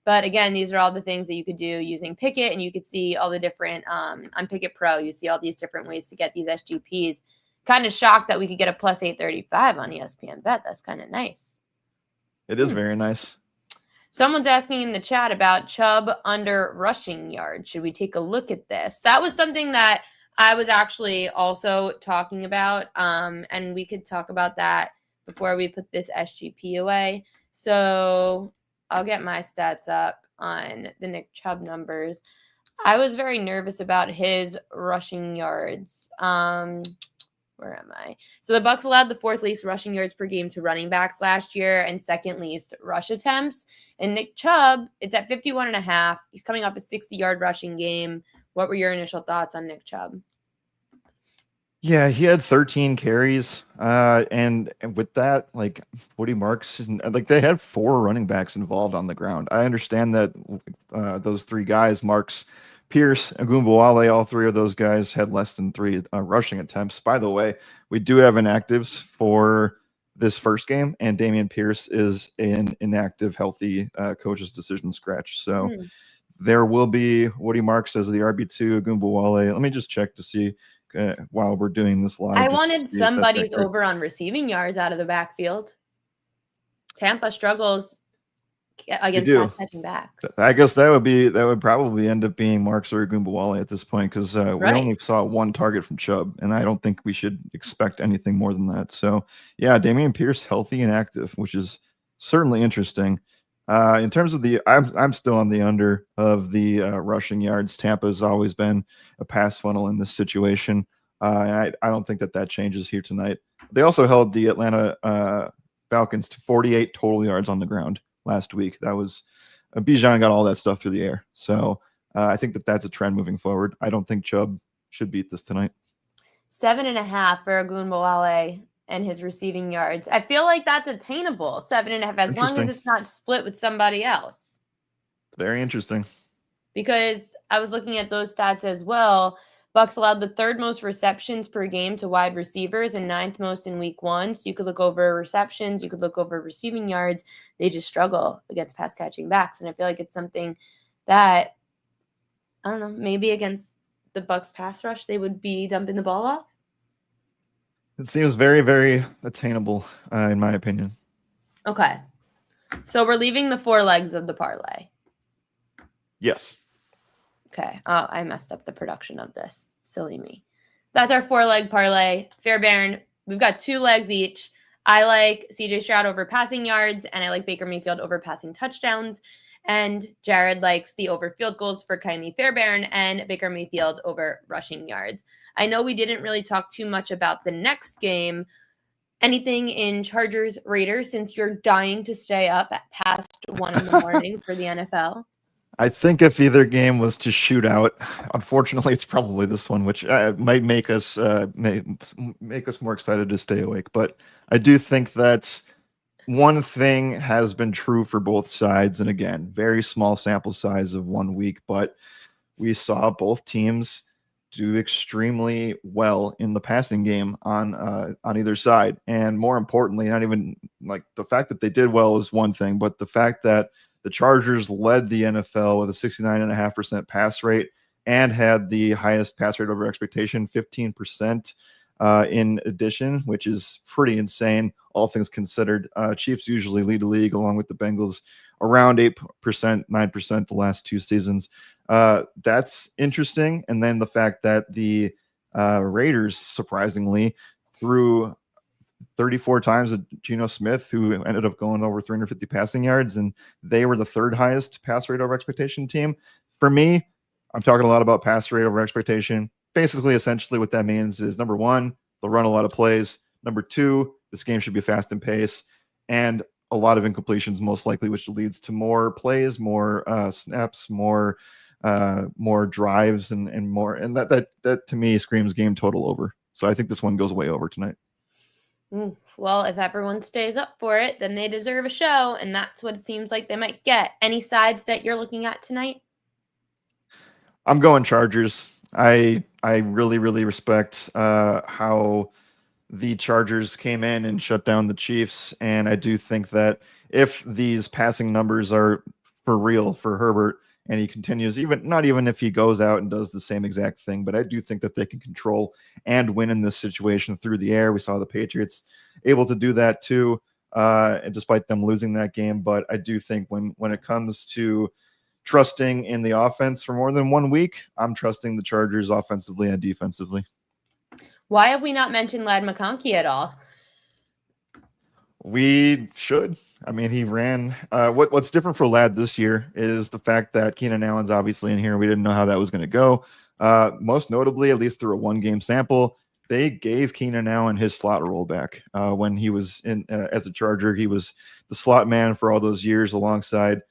But again, these are all the things that you could do using Pikkit, and you could see all the different, on Pikkit Pro, you see all these different ways to get these SGPs. Kind of shocked that we could get a plus 835 on ESPN Bet. That's kind of nice. It is very nice. Someone's asking in the chat about Chubb under rushing yards. Should we take a look at this? That was something that I was actually also talking about, and we could talk about that before we put this SGP away. So I'll get my stats up on the Nick Chubb numbers. I was very nervous about his rushing yards. Where am I? So the Bucs allowed the 4th least rushing yards per game to running backs last year and 2nd least rush attempts. And Nick Chubb, it's at 51.5. He's coming off a 60-yard rushing game. What were your initial thoughts on Nick Chubb? Yeah, he had 13 carries. And with that, like Woody Marks, like they had 4 running backs involved on the ground. I understand that those 3 guys, Marks, Pierce, Agumbawale, all 3 of those guys had less than 3 rushing attempts. By the way, we do have inactives for this first game, and Dameon Pierce is an inactive, healthy coach's decision scratch. So there will be Woody Marks as the RB2, Agumbawale. Let me just check to see while we're doing this live. I wanted somebody's over on receiving yards out of the backfield. Tampa struggles against pass catching backs. I guess that would probably end up being Marks or Agumbawale at this point, because we only saw 1 target from Chubb, and I don't think we should expect anything more than that. So yeah, Dameon Pierce healthy and active, which is certainly interesting. In terms of I'm still on the under of the rushing yards. Tampa has always been a pass funnel in this situation. And I don't think that changes here tonight. They also held the Atlanta Falcons to 48 total yards on the ground last week. That was Bijan got all that stuff through the air. So I think that's a trend moving forward. I don't think Chubb should beat this tonight. 7.5 for Agumbawale and his receiving yards. I feel like that's attainable. 7.5, as long as it's not split with somebody else. Very interesting. Because I was looking at those stats as well. Bucs allowed the 3rd most receptions per game to wide receivers and 9th most in week 1. So you could look over receptions, you could look over receiving yards. They just struggle against pass catching backs. And I feel like it's something that, I don't know, maybe against the Bucs pass rush, they would be dumping the ball off. It seems very, very attainable, in my opinion. Okay. So we're leaving the 4 legs of the parlay. Yes. Okay. I messed up the production of this. Silly me. That's our 4-leg parlay. Fairbairn, we've got 2 legs each. I like CJ Stroud over passing yards, and I like Baker Mayfield over passing touchdowns. And Jared likes the over field goals for Kylie Fairbairn and Baker Mayfield over rushing yards. I know we didn't really talk too much about the next game. Anything in Chargers Raiders, since you're dying to stay up at past 1 in the morning for the NFL? I think if either game was to shoot out, unfortunately, it's probably this one, which might make us make us more excited to stay awake. But I do think that one thing has been true for both sides, and again, very small sample size of 1 week, but we saw both teams do extremely well in the passing game on either side, and more importantly, not even like the fact that they did well is one thing, but the fact that the Chargers led the NFL with a 69.5% pass rate and had the highest pass rate over expectation, 15% in addition, which is pretty insane, all things considered. Chiefs usually lead the league along with the Bengals around 8%, 9% the last 2 seasons. That's interesting. And then the fact that the Raiders, surprisingly, threw 34 times at Geno Smith, who ended up going over 350 passing yards, and they were the 3rd highest pass rate over expectation team. For me, I'm talking a lot about pass rate over expectation. Basically, essentially what that means is, number 1, they'll run a lot of plays. Number 2, this game should be fast in pace, and a lot of incompletions most likely, which leads to more plays, more snaps, more drives, and more. And that to me screams game total over. So I think this one goes way over tonight. Well, if everyone stays up for it, then they deserve a show, and that's what it seems like they might get. Any sides that you're looking at tonight? I'm going Chargers. I really, really respect how the Chargers came in and shut down the Chiefs, and I do think that if these passing numbers are for real for Herbert, and he continues, not even if he goes out and does the same exact thing, but I do think that they can control and win in this situation through the air. We saw the Patriots able to do that too. despite them losing that game. But I do think when it comes to trusting in the offense for more than 1 week, I'm trusting the Chargers offensively and defensively. Why have we not mentioned Ladd McConkey at all? We should. I mean, he ran. What's different for Ladd this year is the fact that Keenan Allen's obviously in here. We didn't know how that was going to go. Most notably, at least through a 1-game sample, they gave Keenan Allen his slot role back when he was in as a Charger. He was the slot man for all those years alongside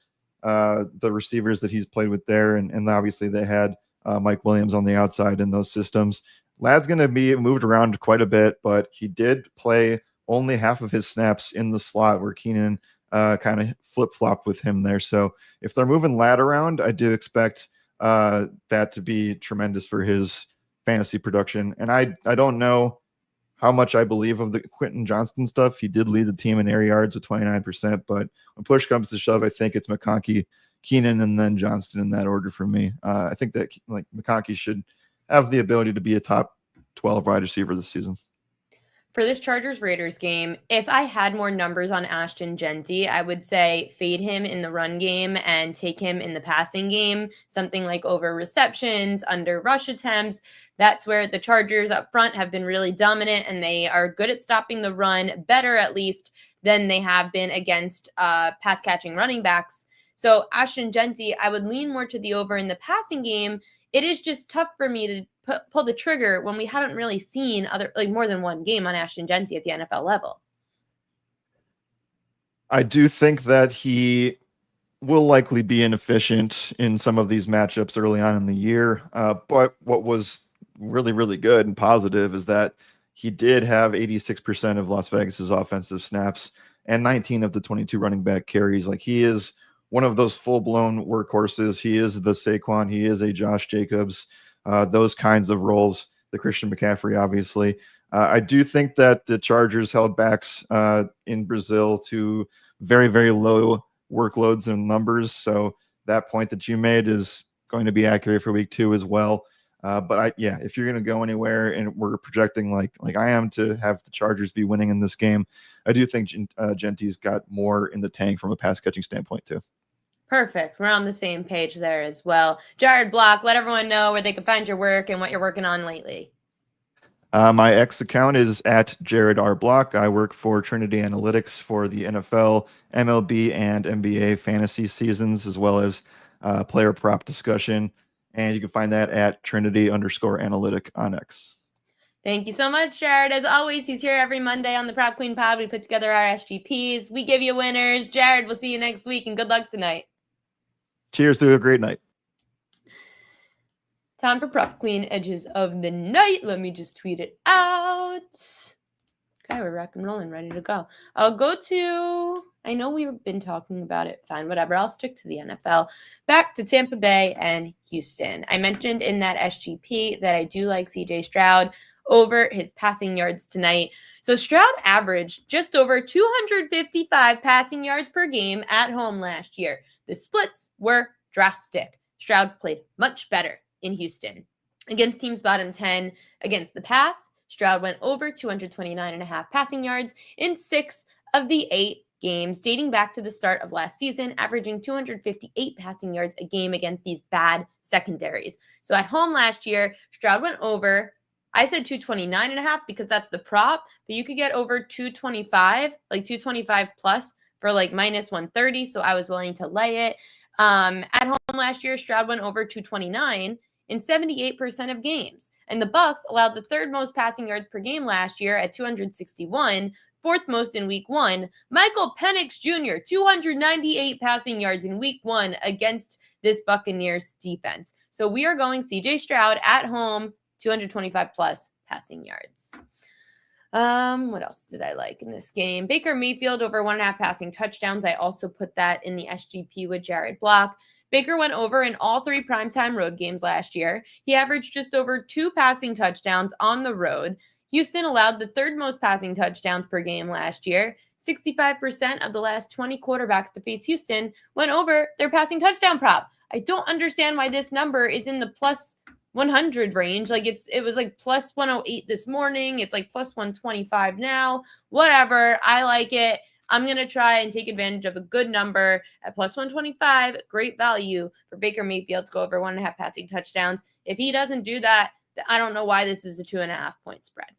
the receivers that he's played with there, and obviously they had Mike Williams on the outside in those systems. Ladd's going to be moved around quite a bit, but he did play only half of his snaps in the slot where Keenan kind of flip-flopped with him there. So if they're moving Ladd around, I do expect that to be tremendous for his fantasy production. And I don't know how much I believe of the Quentin Johnston stuff. He did lead the team in air yards with 29%, but when push comes to shove, I think it's McConkey, Keenan, and then Johnston in that order for me. I think that like McConkey should have the ability to be a top 12 wide receiver this season. For this Chargers-Raiders game, if I had more numbers on Ashton Genty, I would say fade him in the run game and take him in the passing game, something like over receptions, under rush attempts. That's where the Chargers up front have been really dominant, and they are good at stopping the run, better at least than they have been against pass-catching running backs. So Ashton Genty, I would lean more to the over in the passing game. It is just tough for me to pull the trigger when we haven't really seen more than one game on Ashton Genty at the NFL level. I do think that he will likely be inefficient in some of these matchups early on in the year. But what was really, really good and positive is that he did have 86% of Las Vegas's offensive snaps and 19 of the 22 running back carries. Like, he is one of those full-blown workhorses. He is the Saquon. He is a Josh Jacobs. Those kinds of roles, the Christian McCaffrey, obviously. I do think that the Chargers held backs in Brazil to very, very low workloads and numbers. So that point that you made is going to be accurate for week 2 as well. But if you're going to go anywhere and we're projecting like I am to have the Chargers be winning in this game, I do think Genty's got more in the tank from a pass catching standpoint too. Perfect. We're on the same page there as well. Jared Block, let everyone know where they can find your work and what you're working on lately. My X account is at Jared R. Block. I work for Trinity Analytics for the NFL, MLB, and NBA fantasy seasons, as well as player prop discussion. And you can find that at Trinity_Analytic on X. Thank you so much, Jared. As always, he's here every Monday on the Prop Queen Pod. We put together our SGPs. We give you winners. Jared, we'll see you next week, and good luck tonight. Cheers to a great night. Time for Prop Queen Edges of the Night. Let me just tweet it out. Okay, we're rock and rolling, ready to go. I'll go to, I know we've been talking about it. Fine, whatever. I'll stick to the NFL. Back to Tampa Bay and Houston. I mentioned in that SGP that I do like CJ Stroud over his passing yards tonight. So Stroud averaged just over 255 passing yards per game at home last year. The splits were drastic. Stroud played much better in Houston. Against teams bottom 10 against the pass, Stroud went over 229.5 passing yards in 6 of the 8 games dating back to the start of last season, averaging 258 passing yards a game against these bad secondaries. So at home last year, Stroud went over, I said 229.5 because that's the prop, but you could get over 225, like 225 plus for like minus 130. So I was willing to lay it. At home last year, Stroud went over 229 in 78% of games. And the Bucs allowed the 3rd most passing yards per game last year at 261, 4th most in week 1. Michael Penix Jr., 298 passing yards in week 1 against this Buccaneers defense. So we are going CJ Stroud at home, 225 plus passing yards. What else did I like in this game? Baker Mayfield over 1.5 passing touchdowns. I also put that in the SGP with Jared Block. Baker went over in all 3 primetime road games last year. He averaged just over 2 passing touchdowns on the road. Houston allowed the 3rd most passing touchdowns per game last year. 65% of the last 20 quarterbacks to face Houston went over their passing touchdown prop. I don't understand why this number is in the plus 100 range. Like it was like plus 108 this morning. It's like plus 125 now. Whatever. I like it. I'm going to try and take advantage of a good number at plus 125. Great value for Baker Mayfield to go over 1.5 passing touchdowns. If he doesn't do that, I don't know why this is a 2.5 point spread.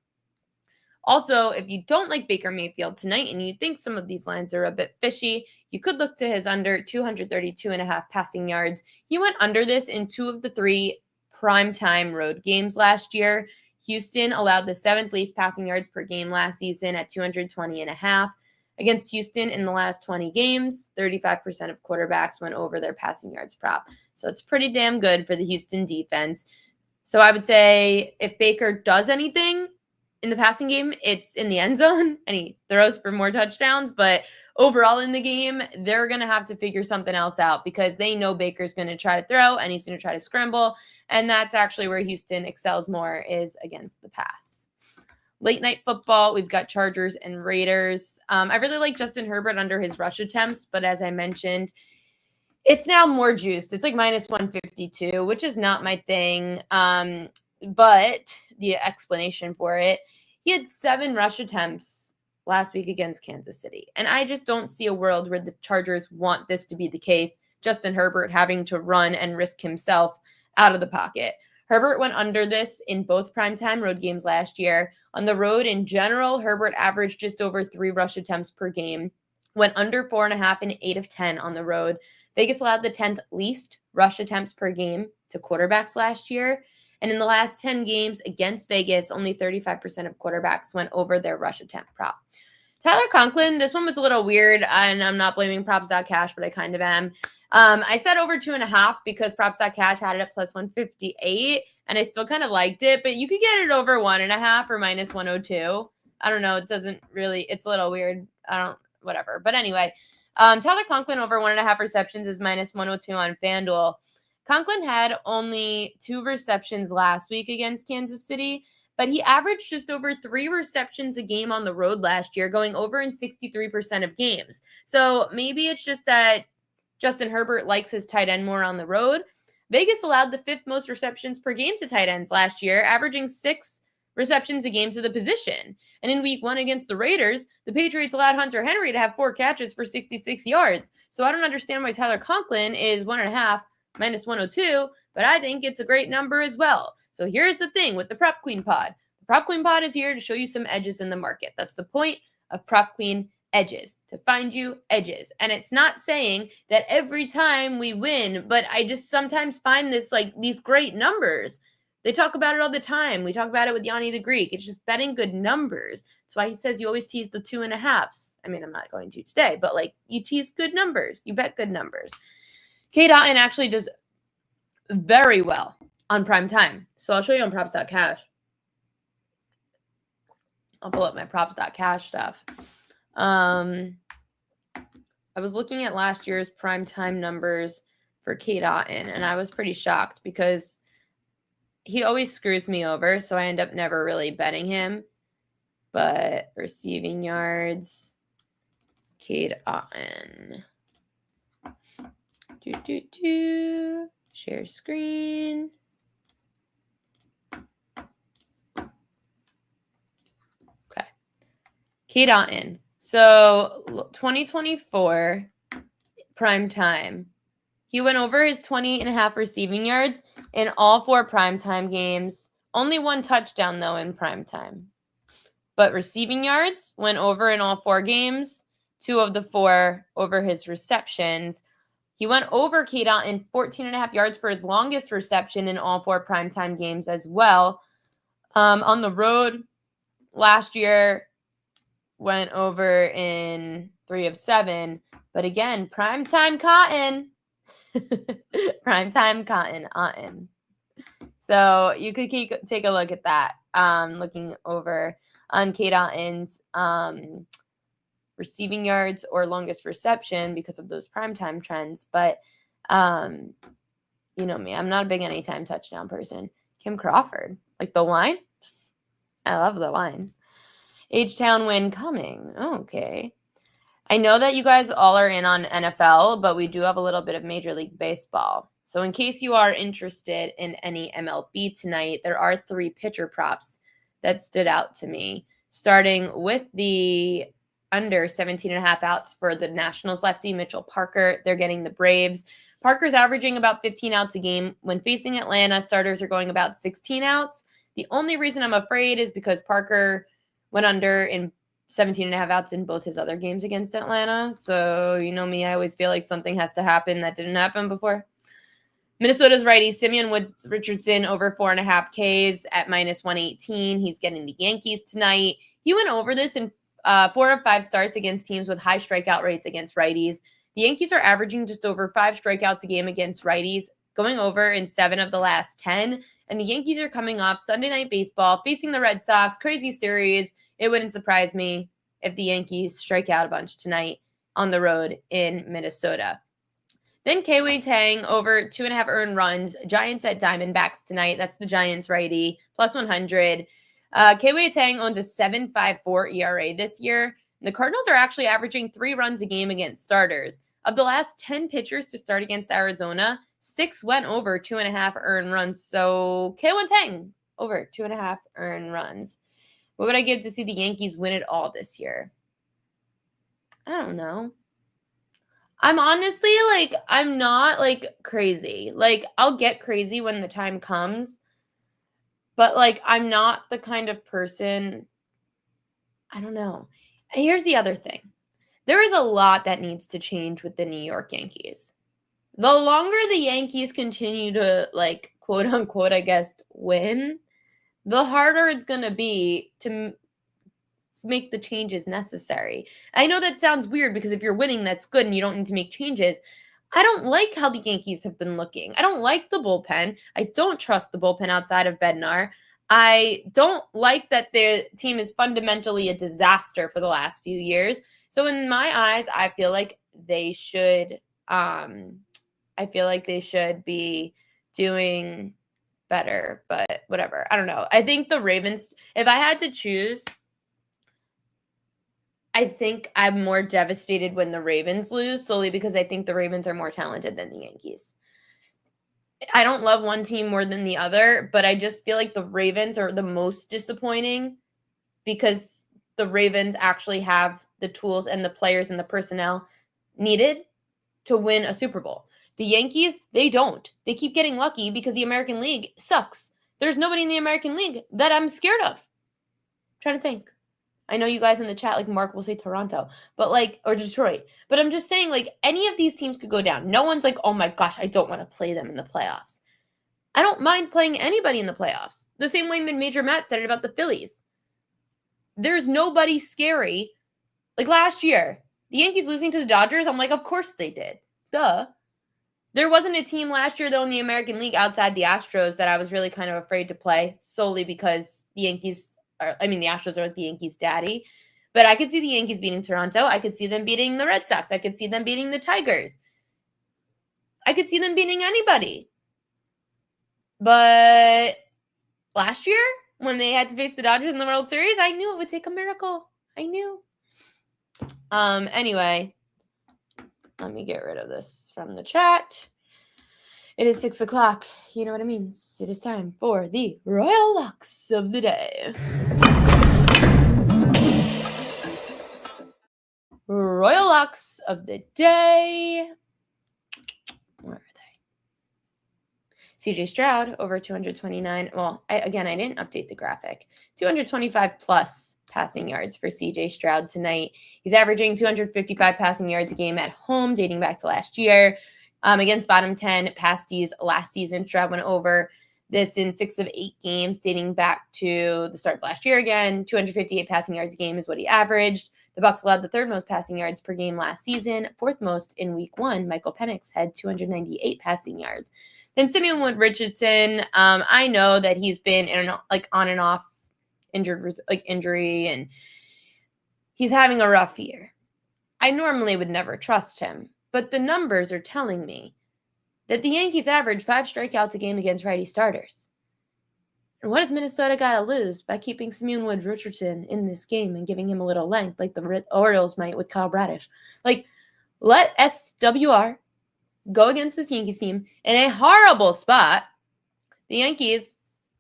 Also, if you don't like Baker Mayfield tonight and you think some of these lines are a bit fishy, you could look to his under 232.5 passing yards. He went under this in 2 of the 3 primetime road games last year. Houston allowed the 7th least passing yards per game last season at 220.5. Against Houston in the last 20 games, 35% of quarterbacks went over their passing yards prop. So it's pretty damn good for the Houston defense. So I would say if Baker does anything in the passing game, it's in the end zone and he throws for more touchdowns. But overall in the game, they're going to have to figure something else out because they know Baker's going to try to throw and he's going to try to scramble. And that's actually where Houston excels more, is against the pass. Late night football, we've got Chargers and Raiders. I really like Justin Herbert under his rush attempts, but as I mentioned, it's now more juiced. It's like minus 152, which is not my thing. But the explanation for it, he had 7 rush attempts last week against Kansas City. And I just don't see a world where the Chargers want this to be the case. Justin Herbert having to run and risk himself out of the pocket. Herbert went under this in both primetime road games last year. On the road in general, Herbert averaged just over 3 rush attempts per game. Went under 4.5 in 8 of 10 on the road. Vegas allowed the 10th least rush attempts per game to quarterbacks last year. And in the last 10 games against Vegas, only 35% of quarterbacks went over their rush attempt prop. Tyler Conklin, this one was a little weird, and I'm not blaming props.cash, but I kind of am. I said over 2.5 because props.cash had it at plus 158, and I still kind of liked it, but you could get it over 1.5 or minus 102. I don't know. It doesn't really, it's a little weird. Whatever. But anyway, Tyler Conklin over 1.5 receptions is minus 102 on FanDuel. Conklin had only 2 receptions last week against Kansas City, but he averaged just over 3 receptions a game on the road last year, going over in 63% of games. So maybe it's just that Justin Herbert likes his tight end more on the road. Vegas allowed the 5th most receptions per game to tight ends last year, averaging 6 receptions a game to the position. And in week 1 against the Raiders, the Patriots allowed Hunter Henry to have 4 catches for 66 yards. So I don't understand why Tyler Conklin is 1.5 minus 102, but I think it's a great number as well. So here's the thing with the Prop Queen Pod. The Prop Queen Pod is here to show you some edges in the market. That's the point of Prop Queen edges, to find you edges. And it's not saying that every time we win, but I just sometimes find this, like, these great numbers. They talk about it all the time. We talk about it with Yanni the Greek. It's just betting good numbers. That's why he says you always tease the 2.5s. I mean, I'm not going to today, but like, you tease good numbers. You bet good numbers. K. Dotton actually does very well on prime time. So I'll show you on props.cash. I'll pull up my props.cash stuff. I was looking at last year's prime time numbers for K. Dotton, and I was pretty shocked because he always screws me over, so I end up never really betting him. But receiving yards, K. Dotton. Share screen. Okay. K. Dotton. So 2024 prime time. He went over his 20.5 receiving yards in all 4 primetime games. Only 1 touchdown, though, in primetime. But receiving yards went over in all 4 games. 2 of the 4 over his receptions. He went over K. Dotton 14.5 yards for his longest reception in all 4 primetime games as well. On the road last year, went over in 3 of 7. But again, primetime cotton. Primetime cotton. So you could take a look at that. Looking over on K. Dotton's receiving yards or longest reception because of those primetime trends. But you know me, I'm not a big anytime touchdown person. Kim Crawford, like the wine. I love the wine. H-Town win coming. Okay. I know that you guys all are in on NFL, but we do have a little bit of Major League Baseball. So in case you are interested in any MLB tonight, there are 3 pitcher props that stood out to me, starting with the under 17.5 outs for the Nationals lefty Mitchell Parker. They're getting the Braves. Parker's averaging about 15 outs a game. When facing Atlanta, starters are going about 16 outs. The only reason I'm afraid is because Parker went under in 17.5 outs in both his other games against Atlanta. So, you know me, I always feel like something has to happen that didn't happen before. Minnesota's righty Simeon Woods Richardson over 4.5 Ks at -118. He's getting the Yankees tonight. He went over this in 4 of 5 starts against teams with high strikeout rates against righties. The Yankees are averaging just over 5 strikeouts a game against righties, going over in 7 of the last 10. And the Yankees are coming off Sunday Night Baseball, facing the Red Sox. Crazy series. It wouldn't surprise me if the Yankees strike out a bunch tonight on the road in Minnesota. Then K-Wei Tang over 2.5 earned runs. Giants at Diamondbacks tonight. That's the Giants righty, +100. K-Wei Tang owns a 7.54 ERA this year. The Cardinals are actually averaging 3 runs a game against starters. Of the last 10 pitchers to start against Arizona, 6 went over 2.5 earned runs. So K-Wei Tang over 2.5 earned runs. What would I give to see the Yankees win it all this year? I don't know. I'm honestly I'm not crazy. I'll get crazy when the time comes, but I'm not the kind of person, I don't know. Here's the other thing. There is a lot that needs to change with the New York Yankees. The longer the Yankees continue to quote unquote, I guess, win, the harder it's going to be to make the changes necessary. I know that sounds weird because if you're winning, that's good and you don't need to make changes. I don't like how the Yankees have been looking. I don't like the bullpen. I don't trust the bullpen outside of Bednar. I don't like that their team is fundamentally a disaster for the last few years. So in my eyes, I feel like they should be doing better, but whatever. I don't know. I think the Ravens, if I had to choose, I think I'm more devastated when the Ravens lose, solely because I think the Ravens are more talented than the Yankees. I don't love one team more than the other, but I just feel like the Ravens are the most disappointing because the Ravens actually have the tools and the players and the personnel needed to win a Super Bowl. The Yankees, they don't. They keep getting lucky because the American League sucks. There's nobody in the American League that I'm scared of. I'm trying to think. I know you guys in the chat, Mark will say Toronto, but or Detroit. But I'm just saying, any of these teams could go down. No one's oh my gosh, I don't want to play them in the playoffs. I don't mind playing anybody in the playoffs. The same way Major Matt said it about the Phillies. There's nobody scary. Last year, the Yankees losing to the Dodgers, I'm of course they did. Duh. There wasn't a team last year, though, in the American League outside the Astros that I was really kind of afraid to play, solely because the Astros are the Yankees' daddy. But I could see the Yankees beating Toronto. I could see them beating the Red Sox. I could see them beating the Tigers. I could see them beating anybody. But last year, when they had to face the Dodgers in the World Series, I knew it would take a miracle. I knew. Anyway, let me get rid of this from the chat. It is 6 o'clock. You know what it means. It is time for the Royal Locks of the Day. Royal Locks of the Day. Where are they? CJ Stroud over 229. Well, I didn't update the graphic. 225 plus passing yards for CJ Stroud tonight. He's averaging 255 passing yards a game at home, dating back to last year. Against bottom 10 pasties last season, Stroud went over this in 6 of 8 games, dating back to the start of last year again. 258 passing yards a game is what he averaged. The Bucs allowed the 3rd most passing yards per game last season, 4th most in week 1. Michael Penix had 298 passing yards. Then Simeon Woods Richardson, I know that he's been on and off injury, and he's having a rough year. I normally would never trust him, but the numbers are telling me that the Yankees average 5 strikeouts a game against righty starters. And what has Minnesota got to lose by keeping Simeon Woods Richardson in this game and giving him a little length like the Orioles might with Kyle Bradish? Let SWR go against this Yankees team in a horrible spot. The Yankees,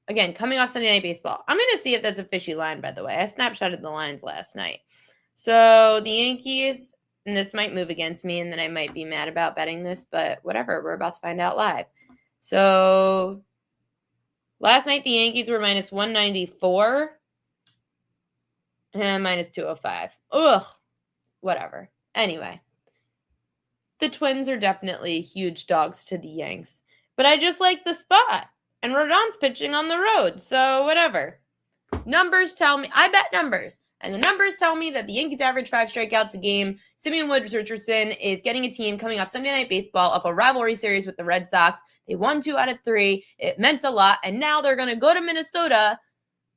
again, coming off Sunday Night Baseball. I'm going to see if that's a fishy line, by the way. I snapshotted the lines last night. So the Yankees, and this might move against me, and then I might be mad about betting this, but whatever. We're about to find out live. So last night the Yankees were minus 194 and minus 205. Ugh, whatever. Anyway, the Twins are definitely huge dogs to the Yanks, but I just like the spot, and Rodon's pitching on the road, so whatever. Numbers tell me, I bet numbers. And the numbers tell me that the Yankees average 5 strikeouts a game. Simeon Woods Richardson is getting a team coming off Sunday Night Baseball off a rivalry series with the Red Sox. They won 2 out of 3. It meant a lot. And now they're going to go to Minnesota,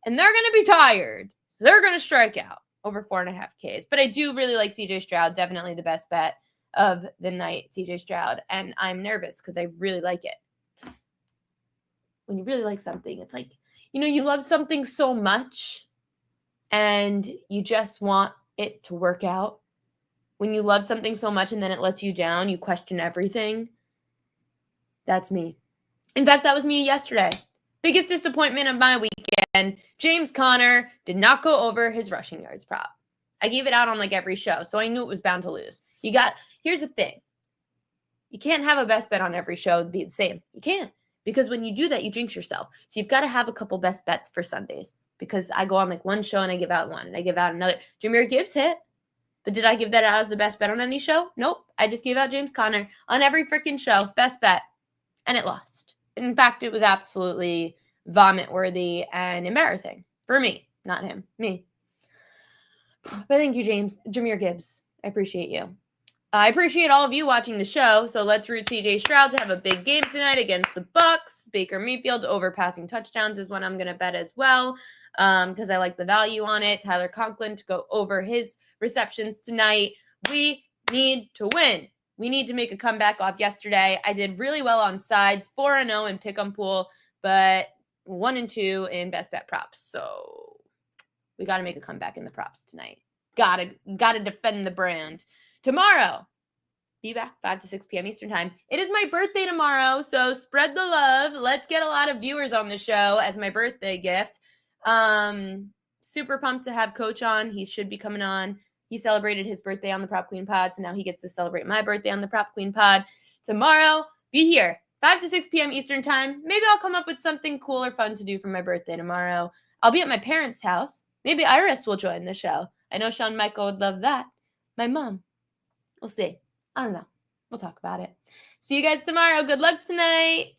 and they're going to be tired. So they're going to strike out over 4.5 Ks. But I do really like CJ Stroud. Definitely the best bet of the night, CJ Stroud. And I'm nervous because I really like it. When you really like something, it's like, you love something so much and you just want it to work out. When you love something so much and then it lets you down, you question everything. That's me. In fact, that was me yesterday. Biggest disappointment of my weekend. James Conner did not go over his rushing yards prop. I gave it out on like every show, so I knew it was bound to lose. Here's the thing. You can't have a best bet on every show and be the same. You can't. Because when you do that, you jinx yourself. So you've got to have a couple best bets for Sundays. Because I go on like one show and I give out one and I give out another. Jahmyr Gibbs hit. But did I give that out as the best bet on any show? Nope. I just gave out James Conner on every freaking show. Best bet. And it lost. In fact, it was absolutely vomit-worthy and embarrassing. For me. Not him. Me. But thank you, Jahmyr Gibbs. I appreciate you. I appreciate all of you watching the show. So let's root CJ Stroud to have a big game tonight against the Bucks. Baker Mayfield over passing touchdowns is one I'm going to bet as well because I like the value on it. Tyler Conklin to go over his receptions tonight. We need to win. We need to make a comeback off yesterday. I did really well on sides, 4-0 in pick 'em pool, but 1-2 in best bet props. So we got to make a comeback in the props tonight. Got to defend the brand. Tomorrow, be back 5 to 6 p.m. Eastern time. It is my birthday tomorrow, so spread the love. Let's get a lot of viewers on the show as my birthday gift. Super pumped to have Coach on. He should be coming on. He celebrated his birthday on the Prop Queen Pod, so now he gets to celebrate my birthday on the Prop Queen Pod. Tomorrow, be here, 5 to 6 p.m. Eastern time. Maybe I'll come up with something cool or fun to do for my birthday tomorrow. I'll be at my parents' house. Maybe Iris will join the show. I know Shawn Michael would love that. My mom. We'll see. I don't know. We'll talk about it. See you guys tomorrow. Good luck tonight.